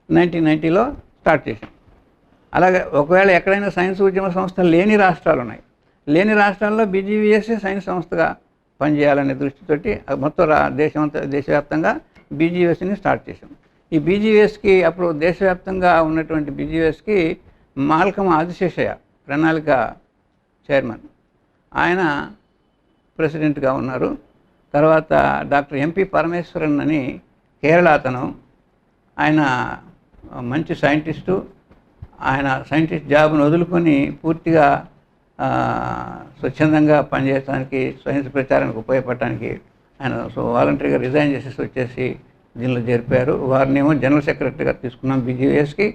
1990లో స్టార్ట్ చేసాం. అలాగే ఒకవేళ ఎక్కడైనా సైన్స్ ఉద్యమ సంస్థ లేని రాష్ట్రాలు ఉన్నాయి, లేని రాష్ట్రాల్లో బీజీవిఎస్ సైన్స్ సంస్థగా పనిచేయాలనే దృష్టితోటి మొత్తం దేశవ్యాప్తంగా బీజీవిఎస్ని స్టార్ట్ చేసాం. ఈ బీజీవిఎస్కి అప్పుడు దేశవ్యాప్తంగా ఉన్నటువంటి బీజీవిఎస్కి మాల్కం ఆదిశేషయ్య ప్రణాళిక చైర్మన్, ఆయన ప్రెసిడెంట్గా ఉన్నారు. తర్వాత డాక్టర్ ఎంపీ పరమేశ్వరన్ అని కేరళ అతను, ఆయన మంచి సైంటిస్టు. ఆయన సైంటిస్ట్ జాబ్ను వదులుకొని పూర్తిగా స్వచ్ఛందంగా పనిచేయడానికి, సైన్స్ ప్రచారానికి ఉపయోగపడటానికి ఆయన వాలంటరీగా రిజైన్ చేసేసి వచ్చేసి దీనిలో జరిపారు. వారినేమో జనరల్ సెక్రటరీగా తీసుకున్నాం బీజీవిఎస్కి.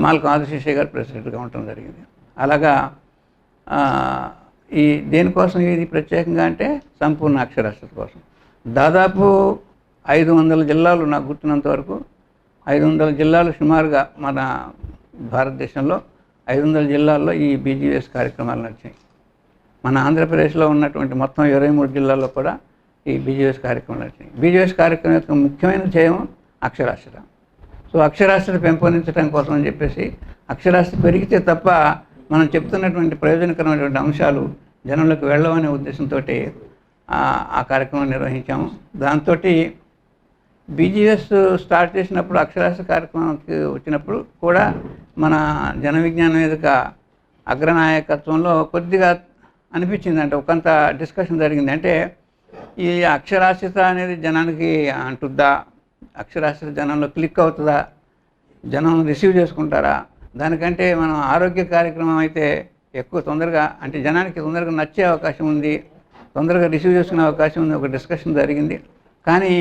మాల్కం ఆదిశేషయ్య గారు ప్రెసిడెంట్గా ఉండటం జరిగింది. అలాగా ఈ దేనికోసం ఇది ప్రత్యేకంగా అంటే సంపూర్ణ అక్షరాస్యత కోసం. దాదాపు 500 జిల్లాలు, నాకు గుర్తున్నంత వరకు 500 జిల్లాలు సుమారుగా మన భారతదేశంలో 500 జిల్లాల్లో ఈ బీజీవిఎస్ కార్యక్రమాలు నడిచాయి. మన ఆంధ్రప్రదేశ్లో ఉన్నటువంటి మొత్తం 23 జిల్లాల్లో కూడా ఈ బీజీవిఎస్ కార్యక్రమాలు నడిచాయి. బీజీవిఎస్ కార్యక్రమం యొక్క ముఖ్యమైన ధ్యేయం అక్షరాస్యత. సో అక్షరాస్యత పెంపొందించడం కోసం అని చెప్పేసి, అక్షరాస్యత పెరిగితే తప్ప మనం చెప్తున్నటువంటి ప్రయోజనకరమైనటువంటి అంశాలు జనంలోకి వెళ్ళవనే ఉద్దేశంతో ఆ కార్యక్రమం నిర్వహించాము. దాంతో బీజీవిఎస్ స్టార్ట్ చేసినప్పుడు, అక్షరాస్యత కార్యక్రమానికి వచ్చినప్పుడు కూడా మన జన విజ్ఞాన వేదిక అగ్రనాయకత్వంలో కొద్దిగా అనిపించింది, అంటే ఒకంత డిస్కషన్ జరిగింది. అంటే ఈ అక్షరాస్యత అనేది జనానికి అంటుద్దా, అక్షరాస్యత జనంలో క్లిక్ అవుతుందా, జనం రిసీవ్ చేసుకుంటారా, దానికంటే మనం ఆరోగ్య కార్యక్రమం అయితే ఎక్కువ తొందరగా, అంటే జనానికి తొందరగా నచ్చే అవకాశం ఉంది, తొందరగా రిసీవ్ చేసుకునే అవకాశం ఉంది, ఒక డిస్కషన్ జరిగింది. కానీ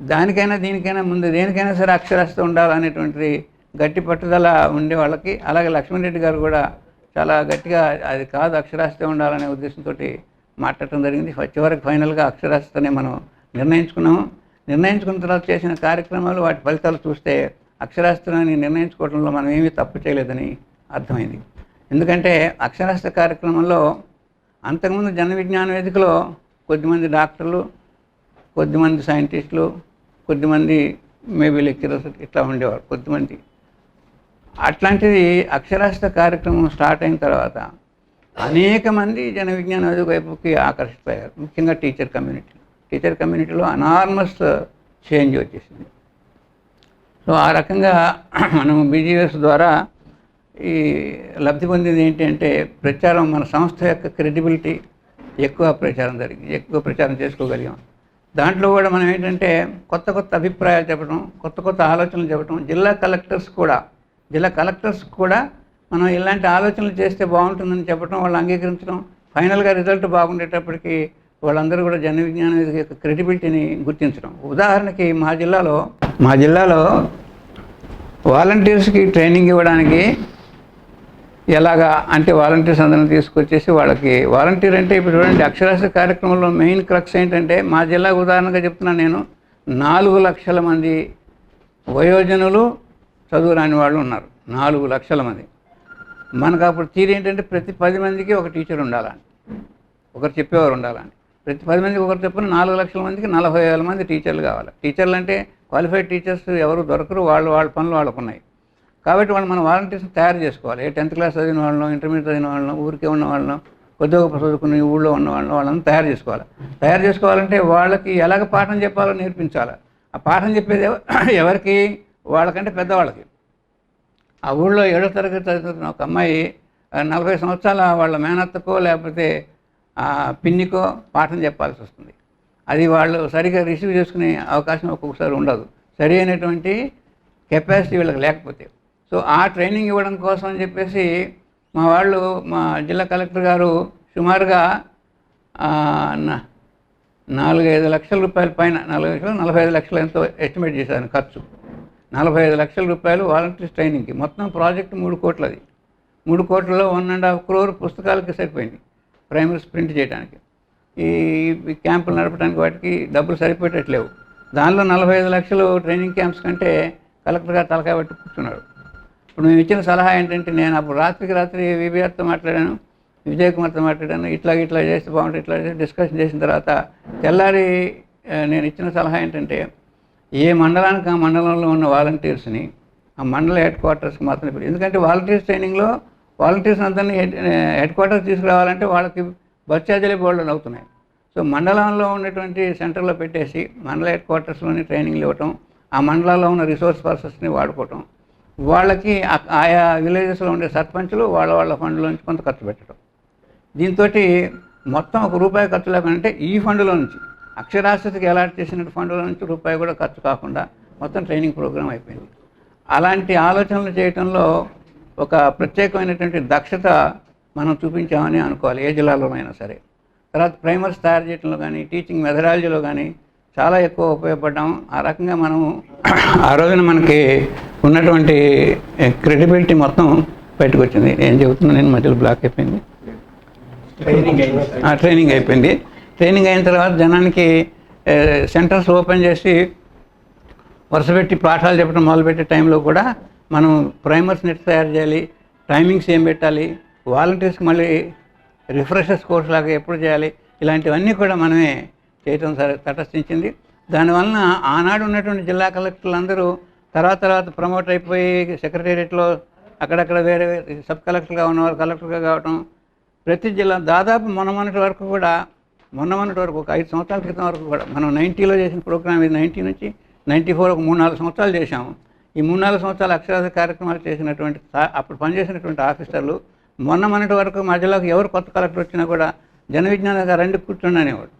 దానికైనా దీనికైనా ముందు దేనికైనా సరే అక్షరాస్యత ఉండాలనేటువంటిది గట్టి పట్టుదల ఉండే వాళ్ళకి, అలాగే లక్ష్మణరెడ్డి గారు కూడా చాలా గట్టిగా అది కాదు అక్షరాస్యత ఉండాలనే ఉద్దేశంతో మాట్లాడటం జరిగింది. చివరికి ఫైనల్గా అక్షరాస్యతనే మనం నిర్ణయించుకున్నాము. నిర్ణయించుకున్న తర్వాత చేసిన కార్యక్రమాలు, వాటి ఫలితాలు చూస్తే అక్షరాస్యతని నిర్ణయించుకోవడంలో మనం ఏమీ తప్పు చేయలేదని అర్థమైంది. ఎందుకంటే అక్షరాస్యత కార్యక్రమంలో అంతకుముందు జన విజ్ఞాన వేదికలో కొద్దిమంది డాక్టర్లు, కొద్దిమంది సైంటిస్టులు, కొద్దిమంది మేబీ లెక్చరర్స్ ఇట్లా ఉండేవారు కొద్దిమంది. అట్లాంటిది అక్షరాస్యత కార్యక్రమం స్టార్ట్ అయిన తర్వాత అనేక మంది జన విజ్ఞాన వేదిక వైపుకి ఆకర్షితులయ్యారు. ముఖ్యంగా టీచర్ కమ్యూనిటీలో అనార్మస్ చేంజ్ వచ్చేసింది. సో ఆ రకంగా మనం బీజీవిఎస్ ద్వారా ఈ లబ్ధి పొందింది ఏంటి అంటే ప్రచారం, మన సంస్థ యొక్క క్రెడిబిలిటీ ఎక్కువ ప్రచారం చేసుకోగలిగాం. దాంట్లో కూడా మనం ఏంటంటే కొత్త అభిప్రాయాలు చెప్పడం, కొత్త ఆలోచనలు చెప్పడం, జిల్లా కలెక్టర్స్ కూడా మనం ఇలాంటి ఆలోచనలు చేస్తే బాగుంటుందని చెప్పడం, వాళ్ళు అంగీకరించడం, ఫైనల్గా రిజల్ట్ బాగుండేటప్పటికి వాళ్ళందరూ కూడా జన విజ్ఞాన వేదిక యొక్క క్రెడిబిలిటీని గుర్తించడం. ఉదాహరణకి మా జిల్లాలో వాలంటీర్స్కి ట్రైనింగ్ ఇవ్వడానికి ఎలాగా అంటే వాలంటీర్స్ అందరిని తీసుకొచ్చేసి వాళ్ళకి, వాలంటీర్ అంటే ఇప్పుడు చూడండి అక్షరాస్యత కార్యక్రమంలో మెయిన్ క్రక్స్ ఏంటంటే, మా జిల్లా ఉదాహరణగా చెప్తున్నాను నేను, 4 లక్షల మంది వయోజనులు చదువు రాని వాళ్ళు ఉన్నారు. 4 లక్షల మంది. మనకు అప్పుడు తీరు ఏంటంటే ప్రతి 10 మందికి ఒక టీచర్ ఉండాలని, ఒకరు చెప్పేవారు ఉండాలని. ప్రతి 10 మందికి ఒకరు చెప్పిన 4 లక్షల మందికి 40,000 మంది టీచర్లు కావాలి. టీచర్లు అంటే క్వాలిఫైడ్ టీచర్స్ ఎవరు దొరకరు, వాళ్ళ పనులు వాళ్ళకు ఉన్నాయి. కాబట్టి వాళ్ళు మన వాలంటీర్స్ని తయారు చేసుకోవాలి. 10th క్లాస్ చదివిన వాళ్ళను, ఇంటర్మీడియట్ చదివిన వాళ్ళను, ఊరికే ఉన్న వాళ్ళను, కొద్దిగా చదువుకుని ఊళ్ళో ఉన్న వాళ్ళని తయారు చేసుకోవాలంటే వాళ్ళకి ఎలాగ పాఠం చెప్పాలో నేర్పించాలి. ఆ పాఠం చెప్పేది ఎవరికి? వాళ్ళకంటే పెద్దవాళ్ళకి. ఆ ఊళ్ళో 7వ తరగతి చదువుతున్న ఒక అమ్మాయి 40 సంవత్సరాల వాళ్ళ మేనత్తకో లేకపోతే పిన్నికో పాఠం చెప్పాల్సి వస్తుంది. అది వాళ్ళు సరిగ్గా రిసీవ్ చేసుకునే అవకాశం ఒక్కొక్కసారి ఉండదు, సరి అయినటువంటి కెపాసిటీ వీళ్ళకి లేకపోతే. సో ఆ ట్రైనింగ్ ఇవ్వడం కోసం అని చెప్పేసి మా వాళ్ళు, మా జిల్లా కలెక్టర్ గారు సుమారుగా 4-5 లక్షల రూపాయల పైన, 45 లక్షలు ఎంతో ఎస్టిమేట్ చేశాను ఖర్చు. 45 లక్షల రూపాయలు వాలంటీర్స్ ట్రైనింగ్కి. మొత్తం ప్రాజెక్ట్ 3 కోట్లది. 3 కోట్లలో 1.5 crore పుస్తకాలకి సరిపోయింది ప్రైమరీస్ ప్రింట్ చేయడానికి. ఈ క్యాంపులు నడపడానికి వాటికి డబ్బులు సరిపోయేటట్లేవు. దానిలో 45 లక్షలు ట్రైనింగ్ క్యాంప్స్ కంటే కలెక్టర్ గారు తలకాయ పట్టి కూర్చున్నాడు. ఇప్పుడు మేము ఇచ్చిన సలహా ఏంటంటే, నేను అప్పుడు రాత్రి విబిఆర్తో మాట్లాడాను, విజయ్ కుమార్తో మాట్లాడాను, ఇట్లా చేస్తే బాగుంటుంది, ఇట్లా చేసి డిస్కషన్ చేసిన తర్వాత తెల్లారి నేను ఇచ్చిన సలహా ఏంటంటే, ఏ మండలానికి ఆ మండలంలో ఉన్న వాలంటీర్స్ని ఆ మండల హెడ్ క్వార్టర్స్కి మాత్రమే. ఎందుకంటే వాలంటీర్స్ ట్రైనింగ్లో వాలంటీర్స్ అందరినీ హెడ్ క్వార్టర్స్ తీసుకురావాలంటే వాళ్ళకి బస్ ఛార్జీలే బోర్డులు అవుతున్నాయి. సో మండలంలో ఉన్నటువంటి సెంటర్లో పెట్టేసి మండల హెడ్ క్వార్టర్స్లోని ట్రైనింగ్లు ఇవ్వటం, ఆ మండలాల్లో ఉన్న రిసోర్స్ పర్సన్స్ని వాడుకోవటం, వాళ్ళకి ఆయా విలేజెస్లో ఉండే సర్పంచులు వాళ్ళ ఫండ్లో నుంచి కొంత ఖర్చు పెట్టడం. దీంతో మొత్తం ₹1 ఖర్చు లేకుండా ఈ ఫండ్లో నుంచి, అక్షరాస్యతకి అలాట్ చేసిన ఫండ్లో నుంచి రూపాయి కూడా ఖర్చు కాకుండా మొత్తం ట్రైనింగ్ ప్రోగ్రామ్ అయిపోయింది. అలాంటి ఆలోచనలు చేయడంలో ఒక ప్రత్యేకమైనటువంటి దక్షత మనం చూపించామని అనుకోవాలి, ఏ జిల్లాలోనైనా సరే. తర్వాత ప్రైమర్స్ తయారు చేయడంలో కానీ, టీచింగ్ మెథడాలజీలో కానీ చాలా ఎక్కువ ఉపయోగపడ్డాము. ఆ రకంగా మనము ఆ రోజున మనకి ఉన్నటువంటి క్రెడిబిలిటీ మొత్తం బయటకు వచ్చింది. ఏం చెబుతున్నాను నేను, మధ్యలో బ్లాక్ అయిపోయింది. ట్రైనింగ్ అయిపోయింది. ట్రైనింగ్ అయిన తర్వాత జనానికి సెంటర్స్ ఓపెన్ చేసి వరుసపెట్టి పాఠాలు చెప్పడం మొదలుపెట్టే టైంలో కూడా మనం ప్రైమర్స్ నెట్ తయారు చేయాలి, టైమింగ్స్ ఏం పెట్టాలి, వాలంటీర్స్కి మళ్ళీ రిఫ్రెషర్స్ కోర్స్ లాగా ఎప్పుడు చేయాలి, ఇలాంటివన్నీ కూడా మనమే చేయటం తటస్థించింది. దానివలన ఆనాడు ఉన్నటువంటి జిల్లా కలెక్టర్లు అందరూ తర్వాత ప్రమోట్ అయిపోయి సెక్రటేరియట్లో అక్కడక్కడ వేరే సబ్ కలెక్టర్గా ఉన్నవారు కలెక్టర్గా కావటం. ప్రతి జిల్లా దాదాపు మొన్నటి వరకు ఒక 5 సంవత్సరాల క్రితం వరకు కూడా మనం 90లో చేసిన ప్రోగ్రామ్ ఇది. 90 నుంచి 94 ఒక 3-4 సంవత్సరాలు చేశాము. ఈ 3-4 సంవత్సరాలు అక్షరాస్యత కార్యక్రమాలు చేసినటువంటి అప్పుడు పనిచేసినటువంటి ఆఫీసర్లు మొన్నటి వరకు మధ్యలోకి ఎవరు కొత్త కలెక్టర్ వచ్చినా కూడా జన విజ్ఞానంగా రండి కూర్చోండి అనేవాడు.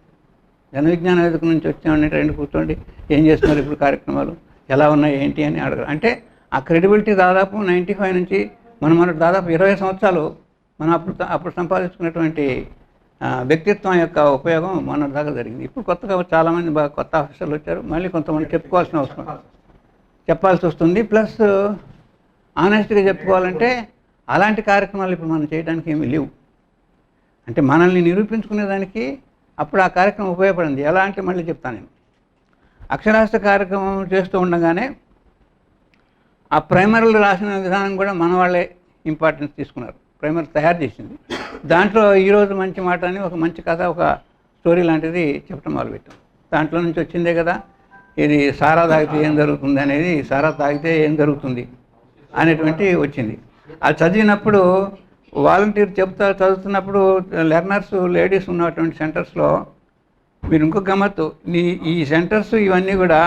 జన విజ్ఞాన వేదిక నుంచి వచ్చామంటే రండి కూర్చోండి, ఏం చేస్తున్నారు ఇప్పుడు కార్యక్రమాలు, ఎలా ఉన్నాయి ఏంటి అని అడగరు. అంటే ఆ క్రెడిబిలిటీ దాదాపు 95 నుంచి మనకు దాదాపు 20 సంవత్సరాలు మనం అప్పుడు సంపాదించుకున్నటువంటి వ్యక్తిత్వం యొక్క ఉపయోగం మన దాకా జరిగింది. ఇప్పుడు కొత్తగా చాలామంది బాగా కొత్త ఆఫీసర్లు వచ్చారు, మళ్ళీ కొంతమంది చెప్పాల్సి వస్తుంది. ప్లస్ ఆనెస్ట్గా చెప్పుకోవాలంటే అలాంటి కార్యక్రమాలు ఇప్పుడు మనం చేయడానికి ఏమీ లేవు. అంటే మనల్ని నిరూపించుకునేదానికి అప్పుడు ఆ కార్యక్రమం ఉపయోగపడింది. ఎలా అంటే మళ్ళీ చెప్తాను నేను. అక్షరాస్యత కార్యక్రమం చేస్తూ ఉండగానే ఆ ప్రైమరీలు రాసిన విధానం కూడా మన వాళ్ళే ఇంపార్టెన్స్ తీసుకున్నారు. ప్రైమరీ తయారు చేసింది. దాంట్లో ఈరోజు మంచి మాట అని ఒక మంచి కథ, ఒక స్టోరీ లాంటిది చెప్పడం మొదలుపెట్టాం. దాంట్లో నుంచి వచ్చిందే కదా ఇది సారా తాగితే ఏం జరుగుతుంది అనేది, సారా తాగితే ఏం జరుగుతుంది అనేటువంటి వచ్చింది. అది చదివినప్పుడు వాలంటీర్ చదువుతున్నప్పుడు లెర్నర్స్ లేడీస్ ఉన్నటువంటి సెంటర్స్లో మీరు ఇంకో గమ్మత్తు, ఈ సెంటర్స్ ఇవన్నీ కూడా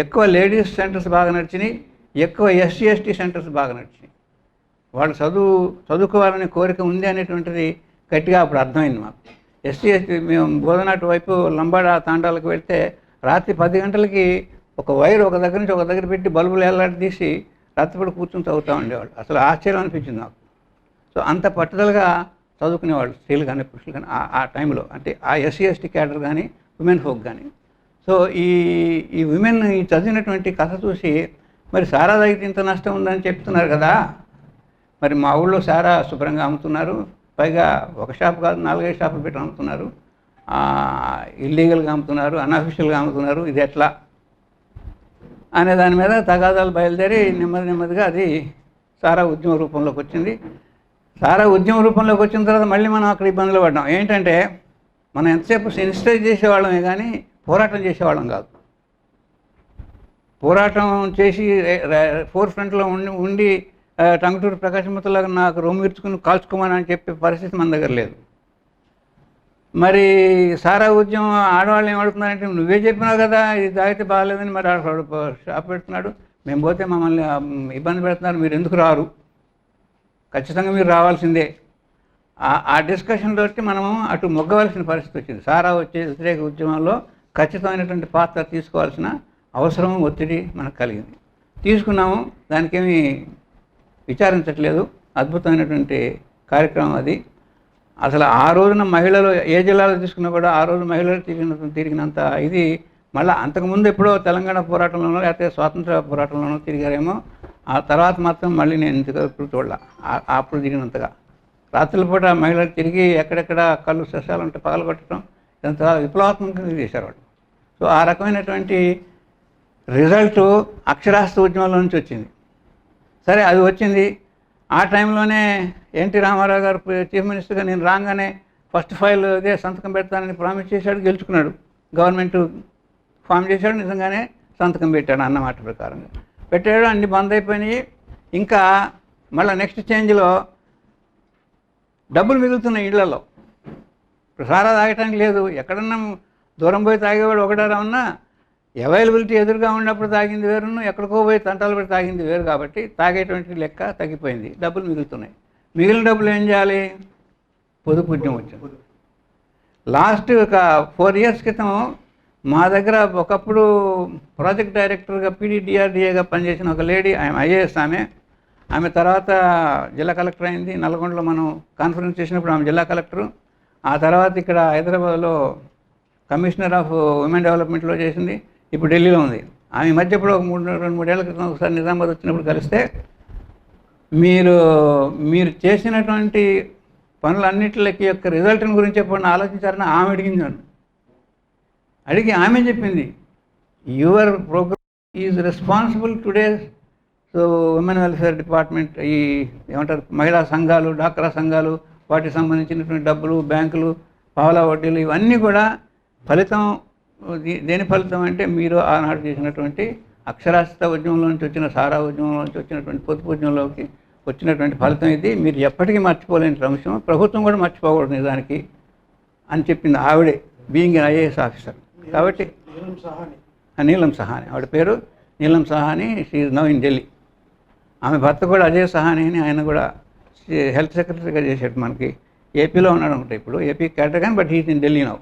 ఎక్కువ లేడీస్ సెంటర్స్ బాగా నడిచినాయి, ఎక్కువ SC ST సెంటర్స్ బాగా నడిచినాయి. వాళ్ళు చదువుకోవాలనే కోరిక ఉంది అనేటువంటిది గట్టిగా అప్పుడు అర్థమైంది మాకు. SC ST మేము బోధనాటు వైపు లంబాడ తాండాలకు వెళ్తే రాత్రి 10 గంటలకి ఒక వైర్ ఒక దగ్గర నుంచి ఒక దగ్గర పెట్టి బల్బులు ఎల్లాడి తీసి రాత్రిపూట కూర్చొని చదువుతూ ఉండేవాళ్ళు. అసలు ఆశ్చర్యం అనిపించింది నాకు. సో అంత పట్టుదలగా చదువుకునేవాళ్ళు స్త్రీలు కానీ పురుషులు కానీ ఆ టైంలో. అంటే ఆ SC ST క్యాడర్ కానీ ఉమెన్ ఫోక్ కానీ. సో ఈ విమెన్ ఈ చదివినటువంటి కథ చూసి మరి సారా తాగితే ఇంత నష్టం ఉందని చెప్తున్నారు కదా, మరి మా ఊళ్ళో సారా శుభ్రంగా అమ్ముతున్నారు, పైగా ఒక షాప్ కాదు 4-5 షాపులు పెట్టి అమ్ముతున్నారు, ఇల్లీగల్గా అమ్ముతున్నారు, అన్అఫిషియల్గా అమ్ముతున్నారు, ఇది ఎట్లా అనే దాని మీద తగాదాలు బయలుదేరి నెమ్మదిగా అది సారా ఉద్యమ రూపంలోకి వచ్చింది. సారా ఉద్యమ రూపంలోకి వచ్చిన తర్వాత మళ్ళీ మనం అక్కడ ఇబ్బందులు పడ్డాం. ఏంటంటే మనం ఎంతసేపు సెన్సిటైజ్ చేసేవాళ్ళమే కానీ పోరాటం చేసేవాళ్ళం కాదు. పోరాటం చేసి ఫోర్ ఫ్రంట్లో ఉండి టంగుటూరు ప్రకాశమూర్తిలాగా నాకు రొమ్మిర్చుకుని కాల్చుకోమని అని చెప్పే పరిస్థితి మన దగ్గర లేదు. మరి సారా ఉద్యమం ఆడవాళ్ళు ఏమడుతున్నారంటే, నువ్వే చెప్పినావు కదా ఇది తాగితే బాగాలేదని, మరి షాప్ పెడుతున్నాడు, మేము పోతే మమ్మల్ని ఇబ్బంది పెడుతున్నారు, మీరు ఎందుకు రారు ఖచ్చితంగా మీరు రావాల్సిందే. ఆ డిస్కషన్ తోటి మనము అటు మొగ్గవలసిన పరిస్థితి వచ్చింది. సారా వచ్చే వ్యతిరేక ఉద్యమంలో ఖచ్చితమైనటువంటి పాత్ర తీసుకోవాల్సిన అవసరం, ఒత్తిడి మనకు కలిగింది. తీసుకున్నాము, దానికేమీ విచారించట్లేదు. అద్భుతమైనటువంటి కార్యక్రమం అది. అసలు ఆ రోజున మహిళలు ఏ జిల్లాలో తీసుకున్నా కూడా ఆ రోజు మహిళలు తిరిగినంత ఇది మళ్ళీ అంతకుముందు ఎప్పుడో తెలంగాణ పోరాటంలోనో లేకపోతే స్వాతంత్ర పోరాటంలోనో తిరిగారేమో. ఆ తర్వాత మాత్రం మళ్ళీ నేను ఇంతవరకు చూడాల అప్పుడు తిరిగినంతగా. రాత్రుల పూట మహిళలు తిరిగి ఎక్కడెక్కడ కళ్ళు సస్యాలు ఉంటే పగలగొట్టడం ఇదంతా విప్లవాత్మకంగా చేశారు వాళ్ళు. సో ఆ రకమైనటువంటి రిజల్ట్ అక్షరాస్యత ఉద్యమంలో నుంచి వచ్చింది. సరే, అది వచ్చింది. ఆ టైంలోనే ఎన్టీ రామారావు గారు చీఫ్ మినిస్టర్గా నేను రాగానే ఫస్ట్ ఫైల్ ఇదే సంతకం పెడతానని ప్రామిస్ చేశాడు, గెలుచుకున్నాడు. గవర్నమెంట్ ఫామ్ చేశాడు, నిజంగానే సంతకం పెట్టాడు అన్నమాట ప్రకారంగా పెట్టాడు. అన్ని బంద్ అయిపోయినాయి. ఇంకా మళ్ళీ నెక్స్ట్ చేంజ్లో డబ్బులు మిగులుతున్నాయి ఇళ్లలో. ఇప్పుడు సారా తాగటానికి లేదు, ఎక్కడన్నా దూరం పోయి తాగేవాడు ఒకటారా ఉన్నా అవైలబిలిటీ ఎదురుగా ఉన్నప్పుడు తాగింది వేరును, ఎక్కడికో పోయి తంటాలు పెట్టి తాగింది వేరు. కాబట్టి తాగేటువంటి లెక్క తగ్గిపోయింది, డబ్బులు మిగులుతున్నాయి. మిగిలిన డబ్బులు ఏం చేయాలి? పొదుపు ఉద్యమం వచ్చింది. లాస్ట్ ఒక 4 years క్రితం మా దగ్గర ఒకప్పుడు ప్రాజెక్ట్ డైరెక్టర్గా PDDRDAగా పనిచేసిన ఒక లేడీ, ఆమె IAS, ఆమె తర్వాత జిల్లా కలెక్టర్ అయింది. నల్గొండలో మనం కాన్ఫరెన్స్ చేసినప్పుడు ఆమె జిల్లా కలెక్టరు. ఆ తర్వాత ఇక్కడ హైదరాబాద్లో కమిషనర్ ఆఫ్ ఉమెన్ డెవలప్మెంట్లో చేసింది. ఇప్పుడు ఢిల్లీలో ఉంది. ఆమె మధ్య ఇప్పుడు ఒక 2-3 ఏళ్ల క్రితం ఒకసారి నిజామాబాద్ వచ్చినప్పుడు కలిస్తే మీరు చేసినటువంటి పనులన్నింటికి యొక్క రిజల్ట్ని గురించి ఎప్పుడు ఆలోచించారని ఆమె అడిగింది నన్ను. అడిగి ఆమె చెప్పింది, your programme is responsible today. So women welfare department, ఈ ఏమంటారు మహిళా సంఘాలు, డాక్రా సంఘాలు, వాటికి సంబంధించినటువంటి డబ్బులు, బ్యాంకులు, పావలా వడ్డీలు, ఇవన్నీ కూడా ఫలితం దేని ఫలితం అంటే మీరు ఆనాడు చేసినటువంటి అక్షరాస్యత ఉద్యమంలో నుంచి వచ్చిన, సారా ఉద్యమంలో నుంచి వచ్చినటువంటి పొదుపు ఉద్యమంలోకి వచ్చినటువంటి ఫలితం ఇది. మీరు ఎప్పటికీ మర్చిపోలేని అంశం, ప్రభుత్వం కూడా మర్చిపోకూడదు నిజానికి అని చెప్పింది ఆవిడే, బీయింగ్ IAS ఆఫీసర్. కాబట్టి నీలం సహాని ఆవిడ పేరు, Neelam Sahani. She is now in Delhi. ఆమె భర్త కూడా అజయ్ సహాని అని, ఆయన కూడా హెల్త్ సెక్రటరీగా చేశాడు. మనకి ఏపీలో ఉన్నాడు అనుకుంటా, ఇప్పుడు ఏపీ క్యాడర్ కానీ, but he's in Delhi now.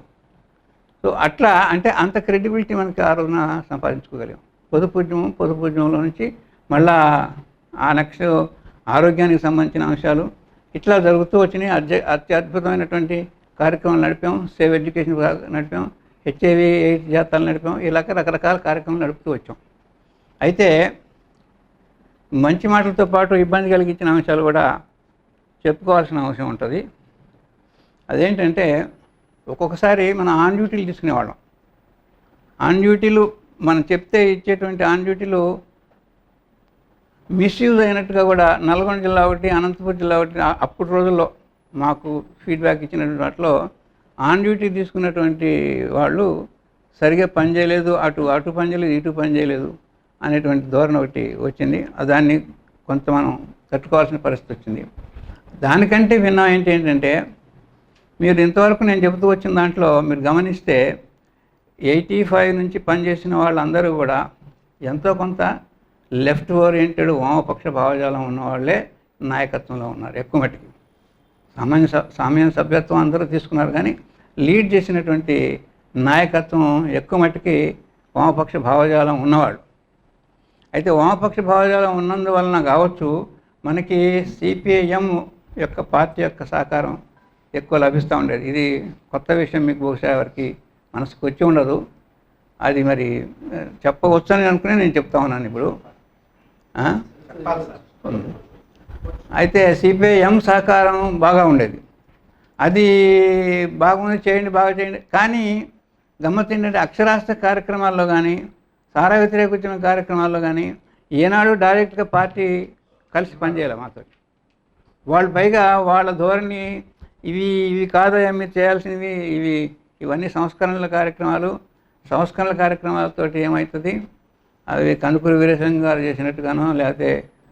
So అట్లా అంటే అంత క్రెడిబిలిటీ మనకి ఆ రోజున సంపాదించుకోగలిగాం. పొదుపు ఉద్యమంలో నుంచి మళ్ళా ఆ నెక్స్ట్ ఆరోగ్యానికి సంబంధించిన అంశాలు ఇట్లా జరుగుతూ వచ్చినాయి. అత్యద్భుతమైనటువంటి కార్యక్రమాలు నడిపాం. సేవ్ ఎడ్యుకేషన్ నడిపాం, HIV AIDS జాతరలు నడిపాం. ఇలాగ రకరకాల కార్యక్రమాలు నడుపుతూ వచ్చాం. అయితే మంచి మాటలతో పాటు ఇబ్బంది కలిగించిన అంశాలు కూడా చెప్పుకోవాల్సిన అవసరం ఉంటుంది. అదేంటంటే ఒక్కొక్కసారి మనం ఆన్ డ్యూటీలు తీసుకునేవాళ్ళం. ఆన్ డ్యూటీలు మనం చెప్తే ఇచ్చేటువంటి ఆన్ డ్యూటీలు మిస్యూజ్ అయినట్టుగా కూడా నల్గొండ జిల్లా ఒకటి, అనంతపురం జిల్లా ఒకటి అప్పుడు రోజుల్లో మాకు ఫీడ్బ్యాక్ ఇచ్చినటువంటి వాటిలో ఆన్ డ్యూటీ తీసుకున్నటువంటి వాళ్ళు సరిగ్గా పనిచేయలేదు, అటు పనిచేయలేదు, ఇటు పనిచేయలేదు అనేటువంటి ధోరణి ఒకటి వచ్చింది. దాన్ని కొంత మనం తట్టుకోవాల్సిన పరిస్థితి వచ్చింది. దానికంటే భిన్నం ఏంటంటే, మీరు ఇంతవరకు నేను చెబుతూ వచ్చిన దాంట్లో మీరు గమనిస్తే 85 నుంచి పనిచేసిన వాళ్ళందరూ కూడా ఎంతో కొంత లెఫ్ట్ ఓరియంటెడ్ వామపక్ష భావజాలం ఉన్నవాళ్ళే నాయకత్వంలో ఉన్నారు ఎక్కువ మట్టికి. సామాన్య సభ్యత్వం అందరూ తీసుకున్నారు, కానీ లీడ్ చేసినటువంటి నాయకత్వం ఎక్కువ మట్టికి వామపక్ష భావజాలం ఉన్నవాళ్ళు. అయితే వామపక్ష భావజాలం ఉన్నందువలన కావచ్చు మనకి CPIM యొక్క పార్టీ యొక్క సహకారం ఎక్కువ లభిస్తూ ఉండేది. ఇది కొత్త విషయం, మీకు బహుశా ఎవరికి మనసుకు వచ్చి ఉండదు. అది మరి చెప్పవచ్చని అనుకునే నేను చెప్తా ఉన్నాను ఇప్పుడు. అయితే CPIM సహకారం బాగా ఉండేది. అది బాగుంది, బాగా చేయండి. కానీ గమ్మత్తు ఏంటంటే అక్షరాస్యత కార్యక్రమాల్లో కానీ, సారా వ్యతిరేక ఉద్యమ కార్యక్రమాల్లో కానీ ఏనాడు డైరెక్ట్గా పార్టీ కలిసి పనిచేయాలి మాతో. వాళ్ళు పైగా వాళ్ళ ధోరణి ఇవి కాదయా మీరు చేయాల్సినవి, ఇవన్నీ సంస్కరణల కార్యక్రమాలతోటి ఏమవుతుంది, అవి కందుకూరి వీరేశలింగం గారు చేసినట్టుగానో లేకపోతే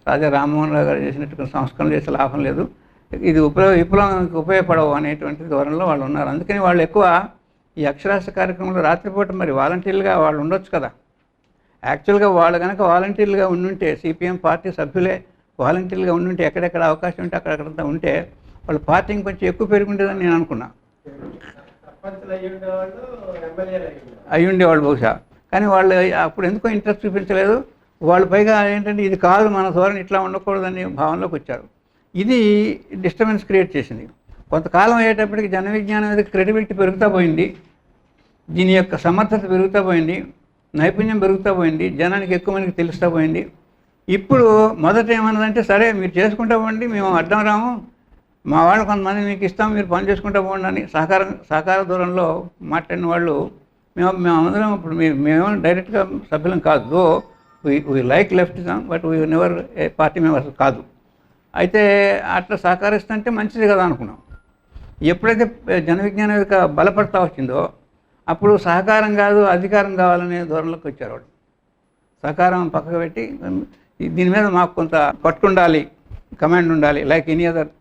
రాజా రామ్మోహన్ రావు గారు చేసినట్టుగా సంస్కరణ చేసే లాభం లేదు, ఇది విప్లవానికి ఉపయోగపడవు అనేటువంటి ధోరణిలో వాళ్ళు ఉన్నారు. అందుకని వాళ్ళు ఎక్కువ ఈ అక్షరాస్యత కార్యక్రమంలో రాత్రిపూట మరి వాలంటీర్లుగా వాళ్ళు ఉండొచ్చు కదా. యాక్చువల్గా వాళ్ళు కనుక వాలంటీర్లుగా ఉండుంటే CPIM పార్టీ సభ్యులే వాలంటీర్లుగా ఉంటే ఎక్కడెక్కడ అవకాశం ఉంటే అక్కడక్కడ ఉంటే వాళ్ళ పార్టీ ఇంకొంచెం ఎక్కువ పెరుగుంటుందని నేను అనుకున్నా. అయి ఉండేవాళ్ళు బహుశా. కానీ వాళ్ళు అప్పుడు ఎందుకో ఇంట్రెస్ట్ చూపించలేదు. వాళ్ళు పైగా ఏంటంటే ఇది కాదు మన ధోరణి, ఇట్లా ఉండకూడదనే భావనలోకి వచ్చారు. ఇది డిస్టర్బెన్స్ క్రియేట్ చేసింది. కొంతకాలం అయ్యేటప్పటికి జన విజ్ఞానం మీద క్రెడిబిలిటీ పెరుగుతూ పోయింది, దీని యొక్క సమర్థత పెరుగుతూ పోయింది, నైపుణ్యం పెరుగుతూ పోయింది, జనానికి ఎక్కువ మందికి తెలుస్తూ పోయింది. ఇప్పుడు మొదట ఏమన్నదంటే, సరే మీరు చేసుకుంటూ పోండి, మేము అడ్డం రాము, మా వాళ్ళు కొంతమంది మీకు ఇస్తాం, మీరు పని చేసుకుంటూ పోండి అని సహకార దూరంలో మాట్లాడిన వాళ్ళు మేమందరం ఇప్పుడు మేము డైరెక్ట్గా సభ్యులం కాదు. Though we like leftism, but we never a party members కాదు. అయితే అట్లా సహకరిస్తుంటే మంచిది కదా అనుకున్నాం. ఎప్పుడైతే జన విజ్ఞానం యొక్క బలపడతా వచ్చిందో అప్పుడు సహకారం కాదు అధికారం కావాలనే ధోరణిలోకి వచ్చారు వాళ్ళు. సహకారం పక్కకు పెట్టి దీని మీద మాకు కొంత పట్టుండాలి, కమాండ్ ఉండాలి, లైక్ ఎనీ అదర్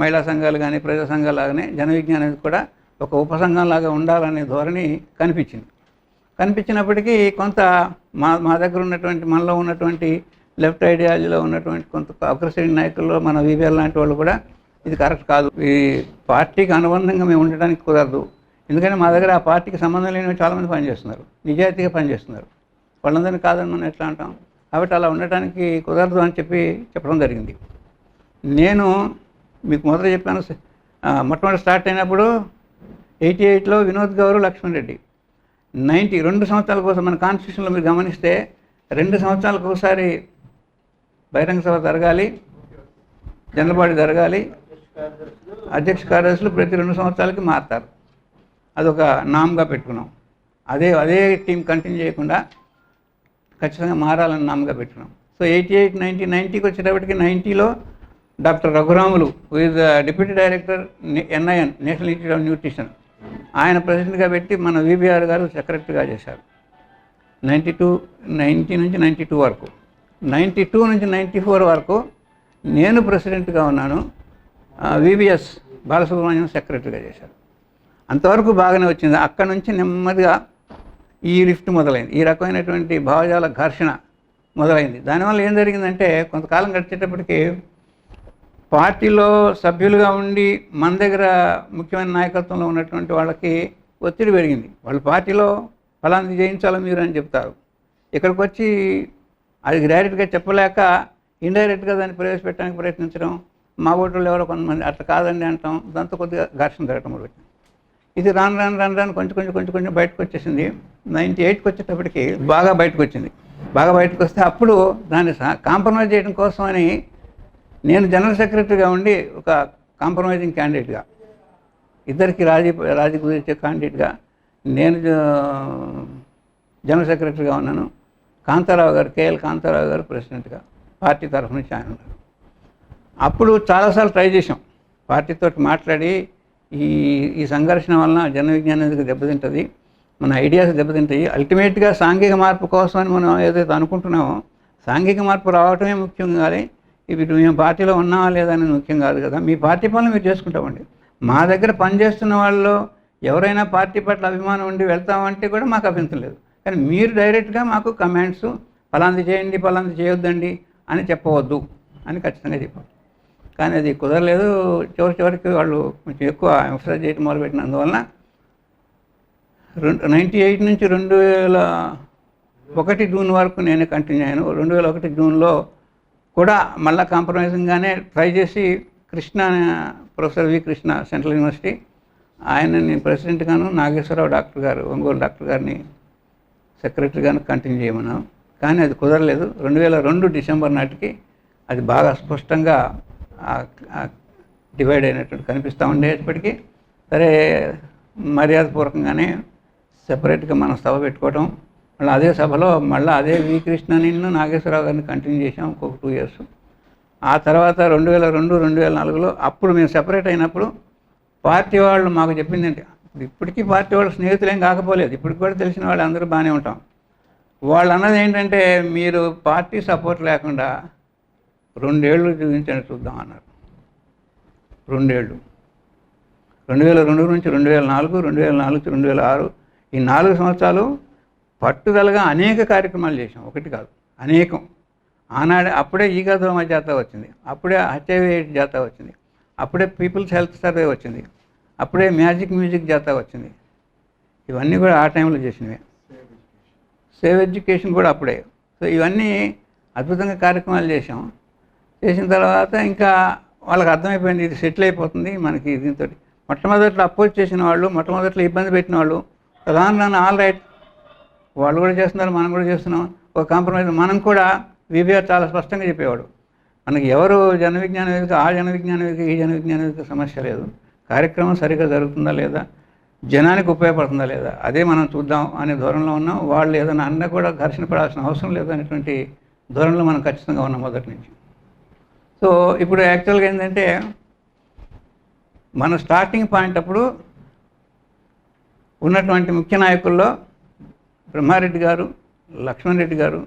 మహిళా సంఘాలు కానీ ప్రజా సంఘాలు లాగానే జన విజ్ఞానం కూడా ఒక ఉపసంఘంలాగా ఉండాలనే ధోరణి కనిపించినప్పటికీ కొంత మా దగ్గర ఉన్నటువంటి మనలో ఉన్నటువంటి లెఫ్ట్ ఐడియాలజీలో ఉన్నటువంటి కొంత అగ్రశ్రేణి నాయకుల్లో మన వీవీఆర్ లాంటి వాళ్ళు కూడా ఇది కరెక్ట్ కాదు, ఈ పార్టీకి అనుబంధంగా మేము ఉండడానికి కుదరదు, ఎందుకంటే మా దగ్గర ఆ పార్టీకి సంబంధం లేని చాలామంది పనిచేస్తున్నారు, నిజాయితీగా పనిచేస్తున్నారు, వాళ్ళందరినీ కాదని మనం ఎట్లా అంటాం. కాబట్టి అలా ఉండటానికి కుదరదు అని చెప్పడం జరిగింది. నేను మీకు మొదట చెప్పాను, మొట్టమొదటి స్టార్ట్ అయినప్పుడు 88లో వినోద్ గౌరు, లక్ష్మణ్ రెడ్డి 2 సంవత్సరాల కోసం మన కాన్స్టిట్యూషన్లో మీరు గమనిస్తే 2 సంవత్సరాలకు ఒకసారి బహిరంగ సభ జరగాలి, జనరల్ బాడీ జరగాలి, అధ్యక్ష కార్యదర్శులు ప్రతి 2 సంవత్సరాలకి మారుతారు. అదొక నామ్గా పెట్టుకున్నాం. అదే టీం కంటిన్యూ చేయకుండా ఖచ్చితంగా మారాలని నామ్గా పెట్టుకున్నాం. సో 88, 90కి వచ్చేటప్పటికి 90లో doctor Raghuramulu with deputy director NIN, national institute of nutrition, ఆయన ప్రెసిడెంట్గా పెట్టి మన VBR గారు సెక్రటరీగా చేశారు. 90 నుంచి 92 వరకు. 92 నుంచి 94 వరకు నేను ప్రెసిడెంట్గా ఉన్నాను, VBS బాలసుబ్రహ్మణ్యం సెక్రటరీగా చేశారు. అంతవరకు బాగానే వచ్చింది. అక్కడ నుంచి నెమ్మదిగా ఈ లిఫ్ట్ మొదలైంది, ఈ రకమైనటువంటి భావజాల ఘర్షణ మొదలైంది. దానివల్ల ఏం జరిగిందంటే కొంతకాలం గడిచేటప్పటికి పార్టీలో సభ్యులుగా ఉండి మన దగ్గర ముఖ్యమైన నాయకత్వంలో ఉన్నటువంటి వాళ్ళకి ఒత్తిడి పెరిగింది. వాళ్ళు పార్టీలో ఫలాంటి చేయించాలో మీరు అని చెప్తారు, ఇక్కడికి వచ్చి అది డైరెక్ట్గా చెప్పలేక ఇండైరెక్ట్గా దాన్ని ప్రవేశపెట్టడానికి ప్రయత్నించడం, మా ఓటర్లు ఎవరో కొంతమంది అట్లా కాదండి అంటాం, దాంతో కొద్దిగా ఘర్షణ జరగడం మొదలుపెట్టింది. ఇది రాను కొంచెం బయటకు వచ్చేసింది. 98కి వచ్చేటప్పటికి బాగా బయటకు వచ్చింది. బాగా బయటకు వస్తే అప్పుడు దాన్ని కాంప్రమైజ్ చేయడం కోసమని నేను జనరల్ సెక్రటరీగా ఉండి ఒక కాంప్రమైజింగ్ క్యాండిడేట్గా, ఇద్దరికి రాజీ కుదిర్చే క్యాండిడేట్గా నేను జనరల్ సెక్రటరీగా ఉన్నాను. కాంతారావు గారు, KL కాంతారావు గారు ప్రెసిడెంట్గా పార్టీ తరఫు నుంచి ఆయన ఉన్నారు. అప్పుడు చాలాసార్లు ట్రై చేసాం, పార్టీతో మాట్లాడి ఈ సంఘర్షణ వలన జన విజ్ఞానం దెబ్బతింటుంది, మన ఐడియాస్ దెబ్బతింటాయి, అల్టిమేట్గా సాంఘిక మార్పు కోసమని మనం ఏదైతే అనుకుంటున్నామో సాంఘిక మార్పు రావటమే ముఖ్యం కానీ ఇవి మేము పార్టీలో ఉన్నామా లేదా అనేది ముఖ్యం కాదు కదా. మీ పార్టీ పనులు మీరు చేసుకుంటామండి, మా దగ్గర పనిచేస్తున్న వాళ్ళు ఎవరైనా పార్టీ పట్ల అభిమానం ఉండి వెళ్తామంటే కూడా మాకు అభ్యంతరం లేదు. కానీ మీరు డైరెక్ట్గా మాకు కమెంట్స్ ఫలాంది చేయండి ఫలాంది చేయొద్దండి అని చెప్పవద్దు అని ఖచ్చితంగా చెప్పారు. కానీ అది కుదరలేదు. చివరికి వాళ్ళు కొంచెం ఎక్కువ ఎంఫసైజ్ చేయడం మొదలుపెట్టినందువలన 98 నుంచి 2001 జూన్ వరకు నేనే కంటిన్యూ అయ్యాను. 2001 జూన్లో కూడా మళ్ళీ కాంప్రమైజింగ్గానే ట్రై చేసి professor V Krishna central university ఆయనని ప్రెసిడెంట్గాను, నాగేశ్వరరావు డాక్టర్ గారు, ఒంగోలు డాక్టర్ గారిని సెక్రటరీగాను కంటిన్యూ చేయమన్నాం. కానీ అది కుదరలేదు. 2002 డిసెంబర్ నాటికి అది బాగా స్పష్టంగా డివైడ్ అయినట్టు కనిపిస్తూ ఉండేటప్పటికీ సరే మర్యాదపూర్వకంగానే సెపరేట్గా మనం సభ పెట్టుకోవటం, మళ్ళీ అదే సభలో మళ్ళీ అదే వి కృష్ణ నాగేశ్వరరావు గారిని కంటిన్యూ చేసాం ఇంకొక 2 years. ఆ తర్వాత 2002, 2004లో అప్పుడు మేము సెపరేట్ అయినప్పుడు పార్టీ వాళ్ళు మాకు చెప్పింది ఏంటి, ఇప్పటికీ పార్టీ వాళ్ళు స్నేహితులేం కాకపోలేదు, ఇప్పటికి కూడా తెలిసిన వాళ్ళు అందరూ బాగానే ఉంటాం. వాళ్ళు అన్నది ఏంటంటే మీరు పార్టీ సపోర్ట్ లేకుండా 2 ఏళ్ళు చూపించండి చూద్దాం అన్నారు. 2 ఏళ్ళు 2002 నుంచి 2004, 2004 నుంచి 2006 ఈ 4 సంవత్సరాలు పట్టుదలగా అనేక కార్యక్రమాలు చేసాం, ఒకటి కాదు అనేకం. అప్పుడే ఈగాధోమ జాతా వచ్చింది, అప్పుడే హెచ్ఐవి జాతా వచ్చింది, అప్పుడే పీపుల్స్ హెల్త్ సర్వే వచ్చింది, అప్పుడే మ్యూజిక్ జాతా వచ్చింది. ఇవన్నీ కూడా ఆ టైంలో చేసినవే. సేవ్ ఎడ్యుకేషన్ కూడా అప్పుడే. సో ఇవన్నీ అద్భుతంగా కార్యక్రమాలు చేసాం. చేసిన తర్వాత ఇంకా వాళ్ళకి అర్థమైపోయింది ఇది సెటిల్ అయిపోతుంది మనకి దీంతో. మొట్టమొదట్లో అపోజ్ చేసిన వాళ్ళు, మొట్టమొదట్లో ఇబ్బంది పెట్టిన వాళ్ళు రాను ఆల్ రైట్ వాళ్ళు కూడా చేస్తున్నారు, మనం కూడా చేస్తున్నాం, ఒక కాంప్రమైజ్. మనం కూడా విబిఆర్ చాలా స్పష్టంగా చెప్పేవాడు, మనకి ఎవరు జన విజ్ఞాన వేదిక, ఆ జన విజ్ఞాన వేదిక, ఈ జన విజ్ఞాన వేదిక సమస్య లేదు, కార్యక్రమం సరిగ్గా జరుగుతుందా లేదా, జనానికి ఉపయోగపడుతుందా లేదా, అదే మనం చూద్దాం అనే ధోరణిలో ఉన్నాం. వాళ్ళు ఏదైనా అన్నా కూడా ఘర్షణ పడాల్సిన అవసరం లేదు అనేటువంటి ధోరణిలో మనం ఖచ్చితంగా ఉన్నాం మొదటి నుంచి. సో ఇప్పుడు యాక్చువల్గా ఏంటంటే మన స్టార్టింగ్ పాయింట్ అప్పుడు ఉన్నటువంటి ముఖ్య నాయకుల్లో బ్రహ్మారెడ్డి గారు, లక్ష్మణ్ రెడ్డి గారు,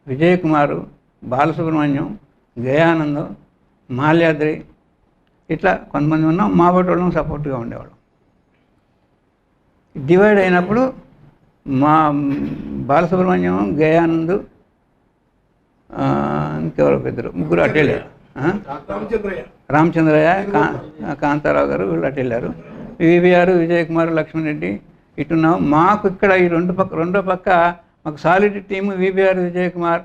విజయ్ కుమారు, బాలసుబ్రహ్మణ్యం, గయానందం, మాల్యాద్రి, ఇట్లా కొంతమంది ఉన్నాం. మా వాళ్ళం సపోర్ట్గా ఉండేవాళ్ళం. డివైడ్ అయినప్పుడు మా బాలసుబ్రహ్మణ్యం, గయానంద్, ఇంకెవరో ఇద్దరు ముగ్గురు అటు వెళ్ళారు. రామచంద్రయ్య, కాంతారావు గారు వీళ్ళు అటు వెళ్ళారు. విబిఆర్, విజయ్ కుమార్, లక్ష్మణ్ రెడ్డి ఇటున్నాం. మాకు ఇక్కడ ఈ రెండో పక్క మాకు solid team VBR, Vijay Kumar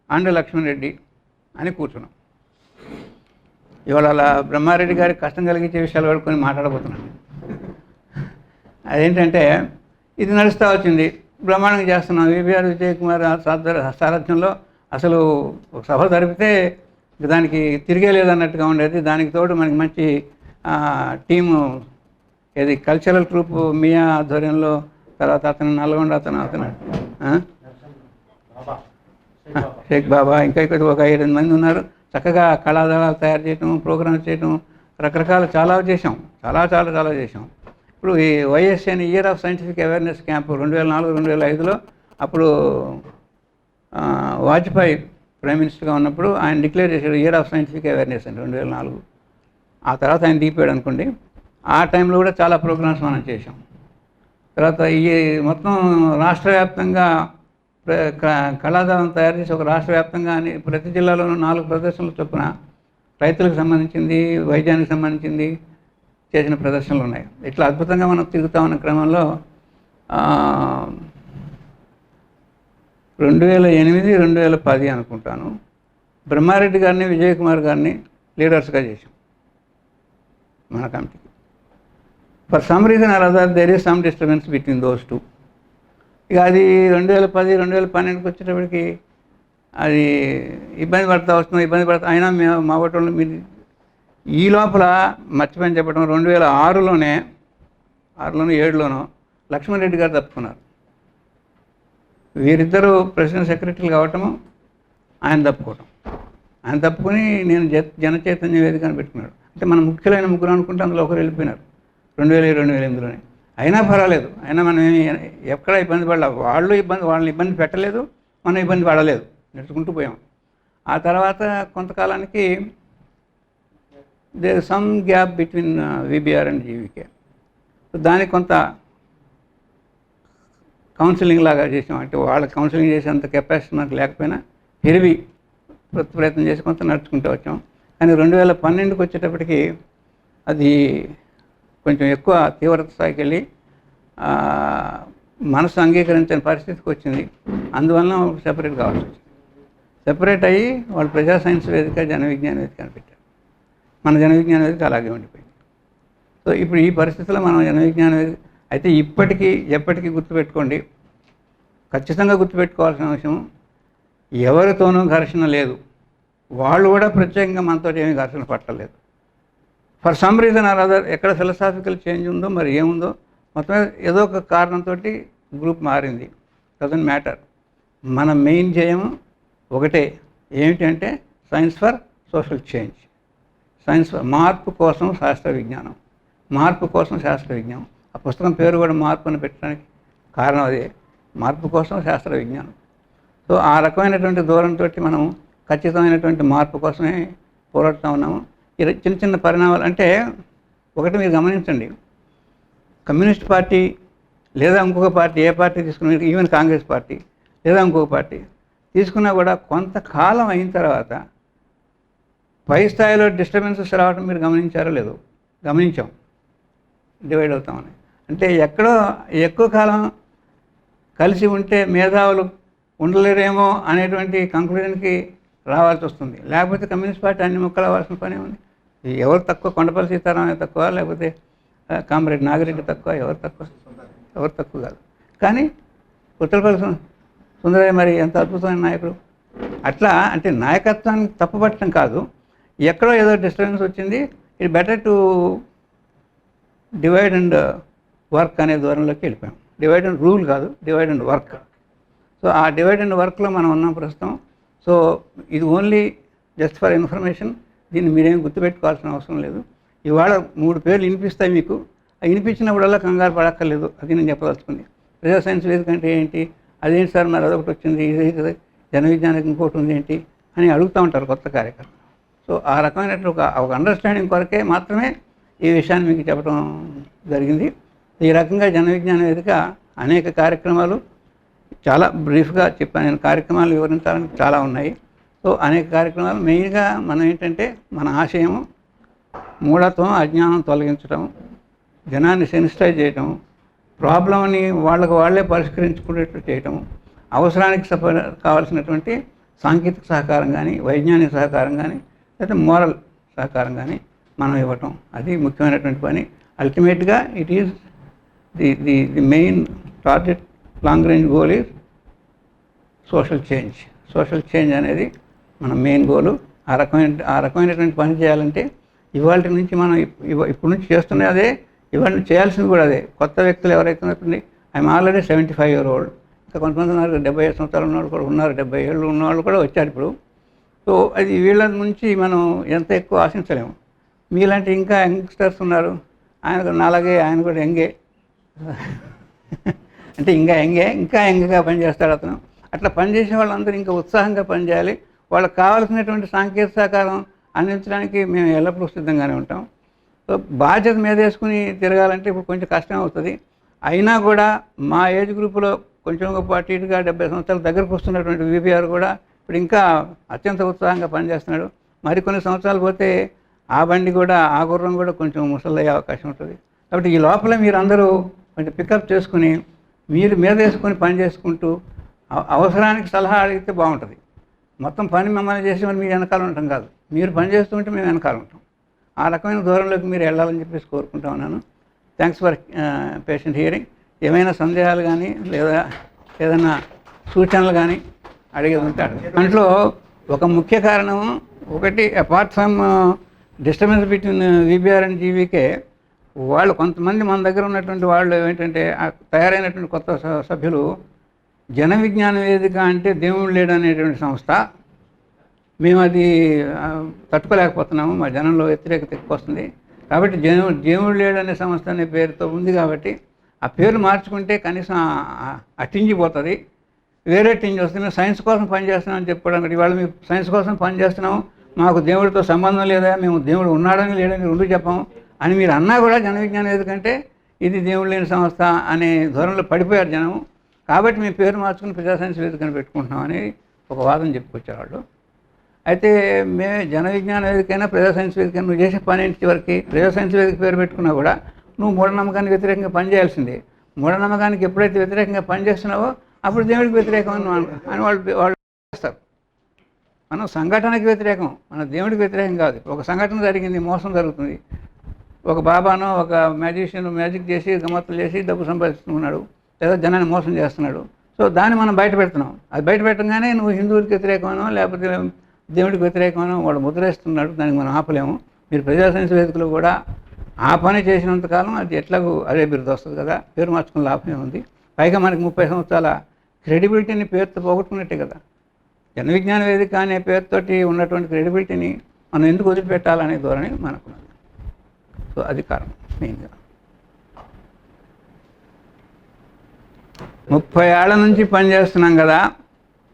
and Lakshman Reddy అని కూర్చున్నాం. ఇవాళ అలా బ్రహ్మారెడ్డి గారికి కష్టం కలిగించే విషయాలు పడుకొని మాట్లాడబోతున్నాను. అదేంటంటే ఇది నడుస్తూ వచ్చింది, బ్రహ్మాండంగా చేస్తున్నాం. విబిఆర్, విజయ్ కుమార్ సారథ్యంలో అసలు ఒక సభ జరిపితే దానికి తిరిగే లేదన్నట్టుగా ఉండేది. దానికి తోడు మనకి మంచి టీము, ఏది కల్చరల్ ట్రూప్ మియా ఆధ్వర్యంలో, తర్వాత అతను నల్గొండ అతను షేక్ బాబా, ఇంకా ఇక్కడ ఒక 7-8 మంది ఉన్నారు. చక్కగా కళాదళాలు తయారు చేయటం, ప్రోగ్రామ్స్ చేయటం, రకరకాల చాలా చేసాం. చాలా చేసాం. ఇప్పుడు ఈ YSN year of scientific awareness camp 2004-2005లో అప్పుడు వాజ్పేయి ప్రైమ్ మినిస్టర్గా ఉన్నప్పుడు ఆయన డిక్లేర్ చేశాడు ఇయర్ ఆఫ్ సైంటిఫిక్ అవేర్నెస్ అని 2004. ఆ తర్వాత ఆయన దిగిపోయాడు అనుకోండి. ఆ టైంలో కూడా చాలా ప్రోగ్రామ్స్ మనం చేసాం. తర్వాత ఈ మొత్తం రాష్ట్ర వ్యాప్తంగా కళాదానం తయారు చేసి ఒక రాష్ట్ర వ్యాప్తంగా అని ప్రతి జిల్లాలోనూ 4 ప్రదర్శనలు చొప్పున రైతులకు సంబంధించింది, వైద్యానికి సంబంధించింది చేసిన ప్రదర్శనలు ఉన్నాయి. ఇట్లా అద్భుతంగా మనం తిరుగుతా ఉన్న క్రమంలో 2008-2010 అనుకుంటాను బ్రహ్మారెడ్డి గారిని, విజయ్ కుమార్ గారిని లీడర్స్గా చేశాం మన కమిటీకి. For some reason or other there is some disturbance between those two. ఇక అది 2010-2012 వచ్చేటప్పటికి అది ఇబ్బంది పడుతూ అయినా మేము మా వాళ్ళు మీరు ఈ లోపల మర్చిపోయిన చెప్పడం 2006లోనే 7లోనో లక్ష్మణ్ రెడ్డి గారు తప్పుకున్నారు. వీరిద్దరూ ప్రెసిడెంట్ సెక్రటరీలు కావటము, ఆయన తప్పుకొని నేను జన చైతన్య వేదిక అని పెట్టుకున్నాడు. అంటే మన ముఖ్యులైన ముగ్గురు అనుకుంటే అందులో ఒకరు వెళ్ళిపోయినారు 2007-2008లోనే. అయినా పర్వాలేదు, అయినా మనం ఎక్కడ ఇబ్బంది పడలే. వాళ్ళని ఇబ్బంది పెట్టలేదు, మనం ఇబ్బంది పడలేదు, నెట్టుకుంటూ పోయాం. ఆ తర్వాత కొంతకాలానికి there some gap between VBR and GVK. దానికి కొంత కౌన్సిలింగ్ లాగా చేసాం. అంటే వాళ్ళకి కౌన్సిలింగ్ చేసేంత కెపాసిటీ మనకు లేకపోయినా హెరివి ప్రయత్నం చేసి కొంత నడుచుకుంటూ వచ్చాం. కానీ 2012కి వచ్చేటప్పటికి అది కొంచెం ఎక్కువ తీవ్రత స్థాయికి వెళ్ళి మనసు అంగీకరించని పరిస్థితికి వచ్చింది. అందువలన సెపరేట్ కావాల్సి వచ్చింది. సెపరేట్ అయ్యి వాళ్ళు ప్రజా సైన్స్ వేదిక, జన విజ్ఞాన వేదిక అని పెట్టారు. మన జన విజ్ఞాన వేదిక అలాగే ఉండిపోయింది. సో ఇప్పుడు ఈ పరిస్థితుల్లో మనం జన విజ్ఞాన వేదిక అయితే ఎప్పటికీ గుర్తుపెట్టుకోండి, ఖచ్చితంగా గుర్తుపెట్టుకోవాల్సిన విషయం, ఎవరితోనూ ఘర్షణ లేదు. వాళ్ళు కూడా ప్రత్యేకంగా మనతో ఏమీ ఘర్షణ పట్టలేదు. For some reason or other ఎక్కడ ఫిలసాఫికల్ చేంజ్ ఉందో మరి ఏముందో మొత్తం ఏదో ఒక కారణంతో గ్రూప్ మారింది. Doesn't matter. మన మెయిన్ ధ్యేయం ఒకటే, ఏమిటంటే science for social change, science for మార్పు కోసం శాస్త్ర విజ్ఞానం, మార్పు కోసం శాస్త్ర విజ్ఞానం. ఆ పుస్తకం పేరు కూడా మార్పు అని పెట్టడానికి కారణం అదే, మార్పు కోసం శాస్త్ర విజ్ఞానం. సో ఆ రకమైనటువంటి దూరంతో మనం ఖచ్చితమైనటువంటి మార్పు కోసమే పోరాడుతూ ఉన్నాము. చిన్న చిన్న పరిణామాలు అంటే ఒకటి మీరు గమనించండి, కమ్యూనిస్ట్ పార్టీ లేదా ఇంకొక పార్టీ, ఏ పార్టీ తీసుకుని, ఈవెన్ కాంగ్రెస్ పార్టీ లేదా ఇంకొక పార్టీ, తీసుకున్నా కూడా కొంతకాలం అయిన తర్వాత పై స్థాయిలో డిస్టర్బెన్సెస్ రావడం మీరు గమనించారో లేదో? గమనించాం, డివైడ్ అవుతామని. అంటే ఎక్కడో ఎక్కువ కాలం కలిసి ఉంటే మేధావులు ఉండలేరేమో అనేటువంటి కంక్లూజన్కి రావాల్సి వస్తుంది. లేకపోతే కమ్యూనిస్ట్ పార్టీ అన్ని ముక్కలు అవ్వాల్సిన పనే ఉంది. ఎవరు తక్కువ? కొండపల్లి సీతారామయ్య తక్కువ, లేకపోతే కామరెడ్డి నాగిరెడ్డి తక్కువ? ఎవరు తక్కువ కాదు. కానీ పుట్టలపల్లి సుందరయ్య మరి ఎంత అద్భుతమైన నాయకుడు. అట్లా అంటే నాయకత్వాన్ని తప్పుపట్టడం కాదు, ఎక్కడో ఏదో డిస్టర్బెన్స్ వచ్చింది, it better to divide and work అనే దూరంలోకి వెళ్ళిపోయాం. డివైడ్ అండ్ రూల్ కాదు, డివైడ్ అండ్ వర్క్. సో ఆ డివైడ్ అండ్ వర్క్లో మనం ఉన్నాం ప్రస్తుతం. సో ఇది ఓన్లీ జస్ట్ ఫర్ ఇన్ఫర్మేషన్, దీన్ని మీరేం గుర్తుపెట్టుకోవాల్సిన అవసరం లేదు. ఇవాళ 3 పేర్లు వినిపిస్తాయి మీకు, వినిపించినప్పుడల్లా కంగారు పడక్కర్లేదు. అది నేను చెప్పదలుచుకుంది. ప్రజా సైన్స్ వేదిక అంటే ఏంటి, అదేంటి సార్ మరి అదొకటి వచ్చింది, ఇది జన విజ్ఞానికి ఇంకోటి ఉంది ఏంటి అని అడుగుతూ ఉంటారు కొత్త కార్యకర్తలు. సో ఆ రకమైనటువంటి ఒక అండర్స్టాండింగ్ కొరకే మాత్రమే ఈ విషయాన్ని మీకు చెప్పడం జరిగింది. ఈ రకంగా జన విజ్ఞాన వేదిక అనేక కార్యక్రమాలు, చాలా బ్రీఫ్గా చెప్పాను నేను, కార్యక్రమాలు వివరించాలని చాలా ఉన్నాయి. సో అనేక కార్యక్రమాలు, మెయిన్గా మనం ఏంటంటే మన ఆశయం మూఢత్వం, అజ్ఞానం తొలగించడం, జనాన్ని సెన్సిటైజ్ చేయటం, ప్రాబ్లంని వాళ్ళే పరిష్కరించుకునేట్టు చేయటం, అవసరానికి కావాల్సినటువంటి సాంకేతిక సహకారం కానీ, వైజ్ఞానిక సహకారం కానీ, లేదా మోరల్ సహకారం కానీ మనం ఇవ్వటం, అది ముఖ్యమైనటువంటి పని. అల్టిమేట్గా it is the main target, long range goal is social change. Social change అనేది మన మెయిన్ గోలు. ఆ రకమైనటువంటి పని చేయాలంటే ఇవాళ నుంచి మనం ఇప్పుడు నుంచి చేస్తున్నది అదే, ఇవాళ చేయాల్సింది కూడా అదే. కొత్త వ్యక్తులు ఎవరైతే ఉన్నట్టుంది, ఐఎమ్ ఆల్రెడీ 75 years old, ఇంకా కొంతమంది ఉన్నారు 75 సంవత్సరాలు ఉన్నవాళ్ళు కూడా ఉన్నారు, 70 ఏళ్ళు ఉన్నవాళ్ళు కూడా వచ్చారు ఇప్పుడు. సో అది వీళ్ళ నుంచి మనం ఎంత ఎక్కువ ఆశించలేము. మీలాంటి ఇంకా యంగ్స్టర్స్ ఉన్నారు, ఆయన నాలాగే, ఆయన కూడా యంగే అంటే ఇంకా యంగ్గా పనిచేస్తాడు అతను. అట్లా పనిచేసే వాళ్ళందరూ ఇంకా ఉత్సాహంగా పనిచేయాలి. వాళ్ళకి కావాల్సినటువంటి సాంకేతిక సహకారం అందించడానికి మేము ఎల్లప్పుడూ సిద్ధంగానే ఉంటాం. సో బాధ్యత మీద వేసుకుని తిరగాలంటే ఇప్పుడు కొంచెం కష్టం అవుతుంది. అయినా కూడా మా ఏజ్ గ్రూపులో కొంచెం గొప్ప అటు ఇటుగా 70 సంవత్సరాల దగ్గరకు వస్తున్నటువంటి విపిఆర్ కూడా ఇప్పుడు ఇంకా అత్యంత ఉత్సాహంగా పనిచేస్తున్నాడు. మరికొన్ని సంవత్సరాలు పోతే ఆ బండి కూడా, ఆ గుర్రం కూడా కొంచెం ముసలయ్యే అవకాశం ఉంటుంది. కాబట్టి ఈ లోపల మీరు అందరూ కొంచెం పికప్ చేసుకుని, మీరు మీద వేసుకొని పని చేసుకుంటూ, అవసరానికి సలహా అడిగితే బాగుంటుంది. మొత్తం పని మిమ్మల్ని చేసి మరి మీరు వెనకాల ఉంటాం కాదు, మీరు పని చేస్తుంటే మేము వెనకాల ఉంటాం. ఆ రకమైన దూరంలోకి మీరు వెళ్ళాలని చెప్పేసి కోరుకుంటా ఉన్నాను. Thanks for patient hearing. ఏమైనా సందేహాలు కానీ లేదా ఏదైనా సూచనలు కానీ అడిగేది ఉంటాడు. దాంట్లో ఒక ముఖ్య కారణం ఒకటి, apart from disturbance between VBR and GVK, వాళ్ళు కొంతమంది మన దగ్గర ఉన్నటువంటి వాళ్ళు ఏంటంటే తయారైనటువంటి కొత్త సభ్యులు, జన విజ్ఞాన వేదిక అంటే దేవుడు లేడు అనేటువంటి సంస్థ, మేము అది తట్టుకోలేకపోతున్నాము, మా జనంలో వ్యతిరేకత ఎక్కువ వస్తుంది, కాబట్టి దేవుడు లేడు అనే సంస్థ అనే పేరుతో ఉంది, కాబట్టి ఆ పేరు మార్చుకుంటే కనీసం అట్టించిపోతుంది, వేరే టింజ్ వస్తుంది. మేము సైన్స్ కోసం పనిచేస్తున్నామని చెప్పుకోవడానికి, ఇవాళ మేము సైన్స్ కోసం పనిచేస్తున్నాము, మాకు దేవుడితో సంబంధం లేదా, మేము దేవుడు ఉన్నాడని లేడని రెండు చెప్పాము అని మీరు అన్నా కూడా జన విజ్ఞాన వేదిక అంటే ఇది దేవుడు లేని సంస్థ అనే ధోరణిలో పడిపోయారు జనం. కాబట్టి మేము పేరు మార్చుకుని ప్రజా సైన్స్ వేదికని పెట్టుకుంటున్నాం అని ఒక వాదన చెప్పుకొచ్చారు వాళ్ళు. అయితే మేము జన విజ్ఞాన వేదికైనా ప్రజా సైన్స్ వేదిక, నువ్వు చేసే పని ఏంటి చివరికి? ప్రజా సైన్స్ వేదిక పేరు పెట్టుకున్నా కూడా నువ్వు మూఢనమ్మకానికి వ్యతిరేకంగా పనిచేయాల్సిందే. మూఢనమ్మకానికి ఎప్పుడైతే వ్యతిరేకంగా పనిచేస్తున్నావో అప్పుడు దేవుడికి వ్యతిరేకం అని వాళ్ళు చేస్తారు. మనం సంఘటనకి వ్యతిరేకం, మన దేవుడికి వ్యతిరేకం కాదు. ఒక సంఘటన జరిగింది, మోసం జరుగుతుంది, ఒక బాబానో ఒక మ్యాజిషియన్ మ్యాజిక్ చేసి గమ్మత్తులు చేసి డబ్బు సంపాదిస్తున్నాడు, లేదా జనాన్ని మోసం చేస్తున్నాడు. సో దాన్ని మనం బయట పెడుతున్నాం. అది బయట పెట్టగానే నువ్వు హిందువులకి వ్యతిరేకమనో లేకపోతే దేవుడికి వ్యతిరేకమనో వాడు ముద్రేస్తున్నాడు, దానికి మనం ఆపలేము. మీరు ప్రజా సైన్స్ వేదికలో కూడా ఆ పని చేసినంతకాలం అది ఎట్లాగూ అదే బిరుదు వస్తుంది కదా, పేరు మార్చుకుని లాభమే ఉంది. పైగా మనకి 30 సంవత్సరాల క్రెడిబిలిటీని పేరుతో పోగొట్టుకున్నట్టే కదా. జన విజ్ఞాన వేదిక అనే పేరుతోటి ఉన్నటువంటి క్రెడిబిలిటీని మనం ఎందుకు వదిలిపెట్టాలనే ధోరణి మనకున్నది. సో అది కారణం మెయిన్గా. 30 ఏళ్ల నుంచి పనిచేస్తున్నాం కదా,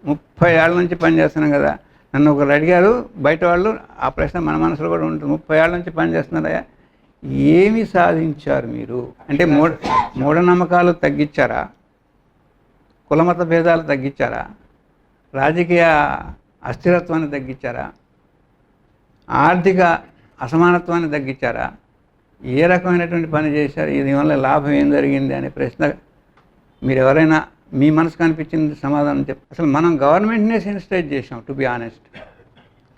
30 ఏళ్ల నుంచి పనిచేస్తున్నాం కదా. నన్ను ఒకరు అడిగారు బయట వాళ్ళు, ఆ ప్రశ్న మన మనసులో కూడా ఉంటుంది, 30 ఏళ్ల నుంచి పనిచేస్తున్నారా, ఏమి సాధించారు మీరు అంటే? మూఢనమ్మకాలు తగ్గించారా? కులమత భేదాలు తగ్గించారా? రాజకీయ అస్థిరత్వాన్ని తగ్గించారా, ఆర్థిక అసమానత్వాన్ని తగ్గించారా, ఏ రకమైనటువంటి పని చేశారు, దీనివల్ల లాభం ఏం జరిగింది అనే ప్రశ్న మీరు ఎవరైనా మీ మనసుకు అనిపించింది సమాధానం అసలు మనం గవర్నమెంట్నే సెన్సిటైజ్ చేసాం. టు బి ఆనెస్ట్,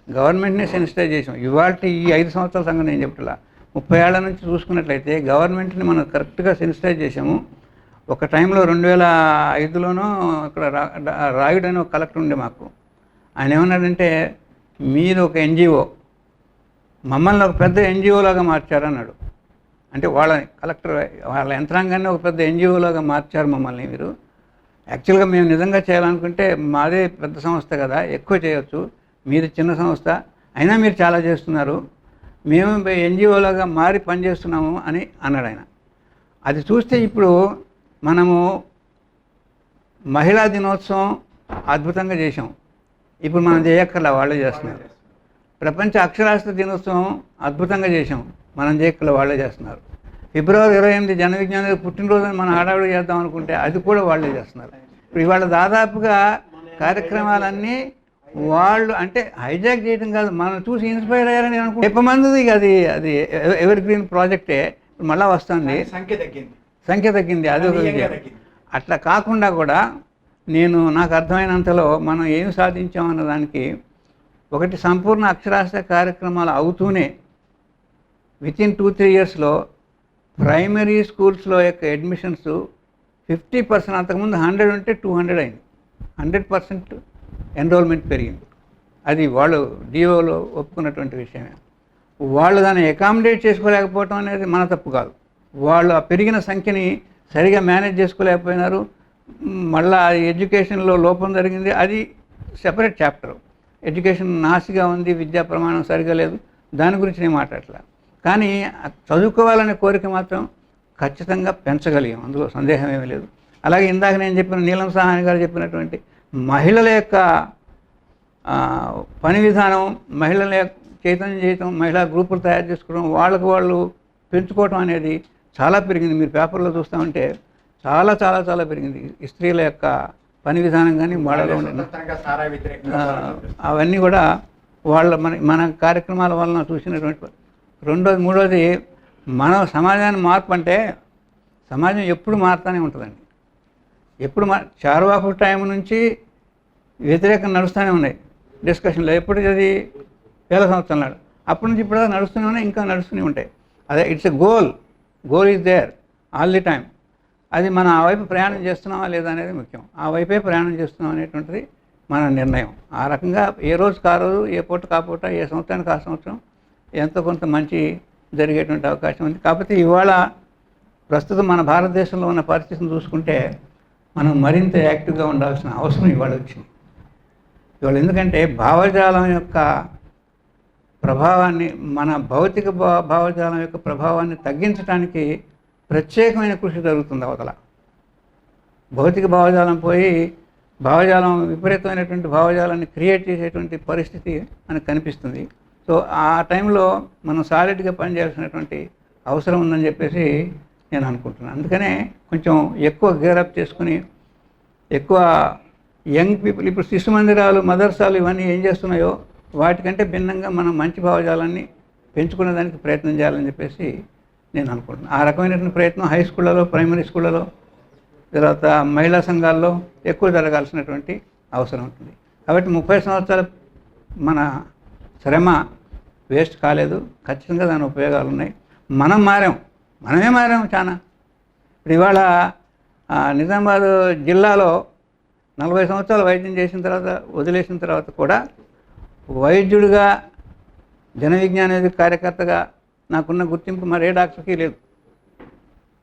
గవర్నమెంట్నే సెన్సిటైజ్ చేసాం. ఇవాళ ఈ 5 సంవత్సరాల సంగతి నేను చెప్పట్లా, 30 ఏళ్ల నుంచి చూసుకున్నట్లయితే గవర్నమెంట్ని మనం కరెక్ట్గా సెన్సిటైజ్ చేసాము. ఒక టైంలో 2005లోనూ ఇక్కడ రాయుడు అని ఒక కలెక్టర్ ఉండే మాకు. ఆయన ఏమన్నాడంటే, మీరు ఒక ఎన్జిఓ, మమ్మల్ని ఒక పెద్ద ఎన్జిఓలాగా మార్చారన్నాడు. అంటే వాళ్ళని కలెక్టర్ వాళ్ళ యంత్రాంగాన్ని ఒక పెద్ద ఎన్జిఓలాగా మార్చారు మమ్మల్ని మీరు. యాక్చువల్గా మేము నిజంగా చేయాలనుకుంటే మాదే పెద్ద సంస్థ కదా, ఎక్కువ చేయొచ్చు, మీది చిన్న సంస్థ, అయినా మీరు చాలా చేస్తున్నారు, మేము ఎన్జిఓలాగా మారి పనిచేస్తున్నాము అని అన్నాడు ఆయన. అది చూస్తే ఇప్పుడు మనము మహిళా దినోత్సవం అద్భుతంగా చేసాం, ఇప్పుడు మనం చేయక్కర్లా, వాళ్ళే చేస్తున్నారు. ప్రపంచ అక్షరాస్యత దినోత్సవం అద్భుతంగా చేసాం, మనం చేయక్కర్లా, వాళ్ళే చేస్తున్నారు. ఫిబ్రవరి 28 జన విజ్ఞాన పుట్టినరోజుని మనం హడావిడి చేద్దాం అనుకుంటే అది కూడా వాళ్ళే చేస్తున్నారు. ఇప్పుడు ఇవాళ దాదాపుగా కార్యక్రమాలన్నీ వాళ్ళు అంటే హైజాక్ చేయడం కాదు, మనం చూసి ఇన్స్పైర్ అయ్యారని అనుకుంటే చెప్పమంది. అది అది ఎవర్ గ్రీన్ ప్రాజెక్టే మళ్ళీ వస్తుంది, సంఖ్య తగ్గింది, అది ఒక విజయం. అట్లా కాకుండా కూడా నాకు అర్థమైనంతలో మనం ఏం సాధించామన్న దానికి ఒకటి, సంపూర్ణ అక్షరాస్యత కార్యక్రమాలు అవుతూనే వితిన్ 2-3 ఇయర్స్లో ప్రైమరీ స్కూల్స్లో యొక్క అడ్మిషన్స్ 50%, అంతకుముందు 100 ఉంటే 200 అయింది, 100% ఎన్రోల్మెంట్ పెరిగింది. అది వాళ్ళు డిఓలో ఒప్పుకున్నటువంటి విషయమే. వాళ్ళు దాన్ని అకామిడేట్ చేసుకోలేకపోవటం అనేది మన తప్పు కాదు, వాళ్ళు ఆ పెరిగిన సంఖ్యని సరిగా మేనేజ్ చేసుకోలేకపోయినారు. మళ్ళీ ఎడ్యుకేషన్లో లోపం జరిగింది, అది సెపరేట్ చాప్టర్. ఎడ్యుకేషన్ నాసిగా ఉంది, విద్యా ప్రమాణం సరిగా లేదు, దాని గురించి నేను మాట్లాడలే. కానీ చదువుకోవాలనే కోరిక మాత్రం ఖచ్చితంగా పెంచగలిగాం, అందులో సందేహం ఏమీ లేదు. అలాగే ఇందాక నేను చెప్పిన నీలం సాహ్ని గారు చెప్పినటువంటి మహిళల యొక్క పని విధానం, మహిళల చైతన్యం చేయటం, మహిళా గ్రూపులు తయారు చేసుకోవడం, వాళ్ళకు వాళ్ళు పెంచుకోవటం అనేది చాలా పెరిగింది. మీరు పేపర్లో చూస్తామంటే చాలా చాలా చాలా పెరిగింది. స్త్రీల యొక్క పని విధానం కానీ వాళ్ళలో అవన్నీ కూడా వాళ్ళ మన కార్యక్రమాల వలన చూసినటువంటి. మూడోది మనం సమాజాన్ని మార్పు అంటే సమాజం ఎప్పుడు మారుతూనే ఉంటుందండి. ఎప్పుడు చార్వాకు టైం నుంచి వ్యతిరేకం నడుస్తూనే ఉన్నాయి డిస్కషన్లో. ఎప్పుడు అది 1000 సంవత్సరాల నాడు, అప్పటి నుంచి ఇప్పుడు నడుస్తూనే ఉన్నాయి, ఇంకా నడుస్తూనే ఉంటాయి. అదే it's a goal is there all the time. అది మనం ఆ వైపు ప్రయాణం చేస్తున్నామా లేదా అనేది ముఖ్యం. ఆ వైపే ప్రయాణం చేస్తున్నాం అనేటువంటిది మన నిర్ణయం. ఆ రకంగా ఏ రోజుకి ఆ రోజు, ఏ పూటకు ఆ పూట, ఏ సంవత్సరానికి ఆ సంవత్సరం ఎంతో కొంత మంచి జరిగేటువంటి అవకాశం ఉంది. కాకపోతే ఇవాళ ప్రస్తుతం మన భారతదేశంలో ఉన్న పరిస్థితిని చూసుకుంటే మనం మరింత యాక్టివ్గా ఉండాల్సిన అవసరం ఇవాళ వచ్చింది. ఇవాళ ఎందుకంటే భావజాలం యొక్క ప్రభావాన్ని, మన భౌతిక భావజాలం యొక్క ప్రభావాన్ని తగ్గించడానికి ప్రత్యేకమైన కృషి జరుగుతుంది అవతల. భౌతిక భావజాలం పోయి భావజాలం, విపరీతమైనటువంటి భావజాలాన్ని క్రియేట్ చేసేటువంటి పరిస్థితి మనకు కనిపిస్తుంది. సో ఆ టైంలో మనం సాలిడ్గా పనిచేయాల్సినటువంటి అవసరం ఉందని చెప్పేసి నేను అనుకుంటున్నాను. అందుకనే కొంచెం ఎక్కువ గేరప్ చేసుకుని, ఎక్కువ యంగ్ పీపుల్, ఇప్పుడు శిశు మందిరాలు, మదర్సాలు ఇవన్నీ ఏం చేస్తున్నాయో వాటికంటే భిన్నంగా మనం మంచి భావజాలాన్ని పెంచుకునే దానికి ప్రయత్నం చేయాలని చెప్పేసి నేను అనుకుంటున్నాను. ఆ రకమైనటువంటి ప్రయత్నం హై స్కూళ్ళలో, ప్రైమరీ స్కూళ్ళలో, తర్వాత మహిళా సంఘాల్లో ఎక్కువ జరగాల్సినటువంటి అవసరం ఉంటుంది. కాబట్టి 30 సంవత్సరాల మన శ్రమ వేస్ట్ కాలేదు, ఖచ్చితంగా దాని ఉపయోగాలు ఉన్నాయి. మనమే మారాం చాలా. ఇప్పుడు ఇవాళ నిజామాబాద్ జిల్లాలో 40 సంవత్సరాలు వైద్యం చేసిన తర్వాత వదిలేసిన తర్వాత కూడా వైద్యుడిగా, జన విజ్ఞాన కార్యకర్తగా నాకున్న గుర్తింపు మరే డాక్టర్కి లేదు,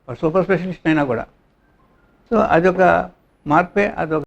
సూపర్ స్పెషలిస్ట్ అయినా కూడా. సో అదొక మార్పే, అదొక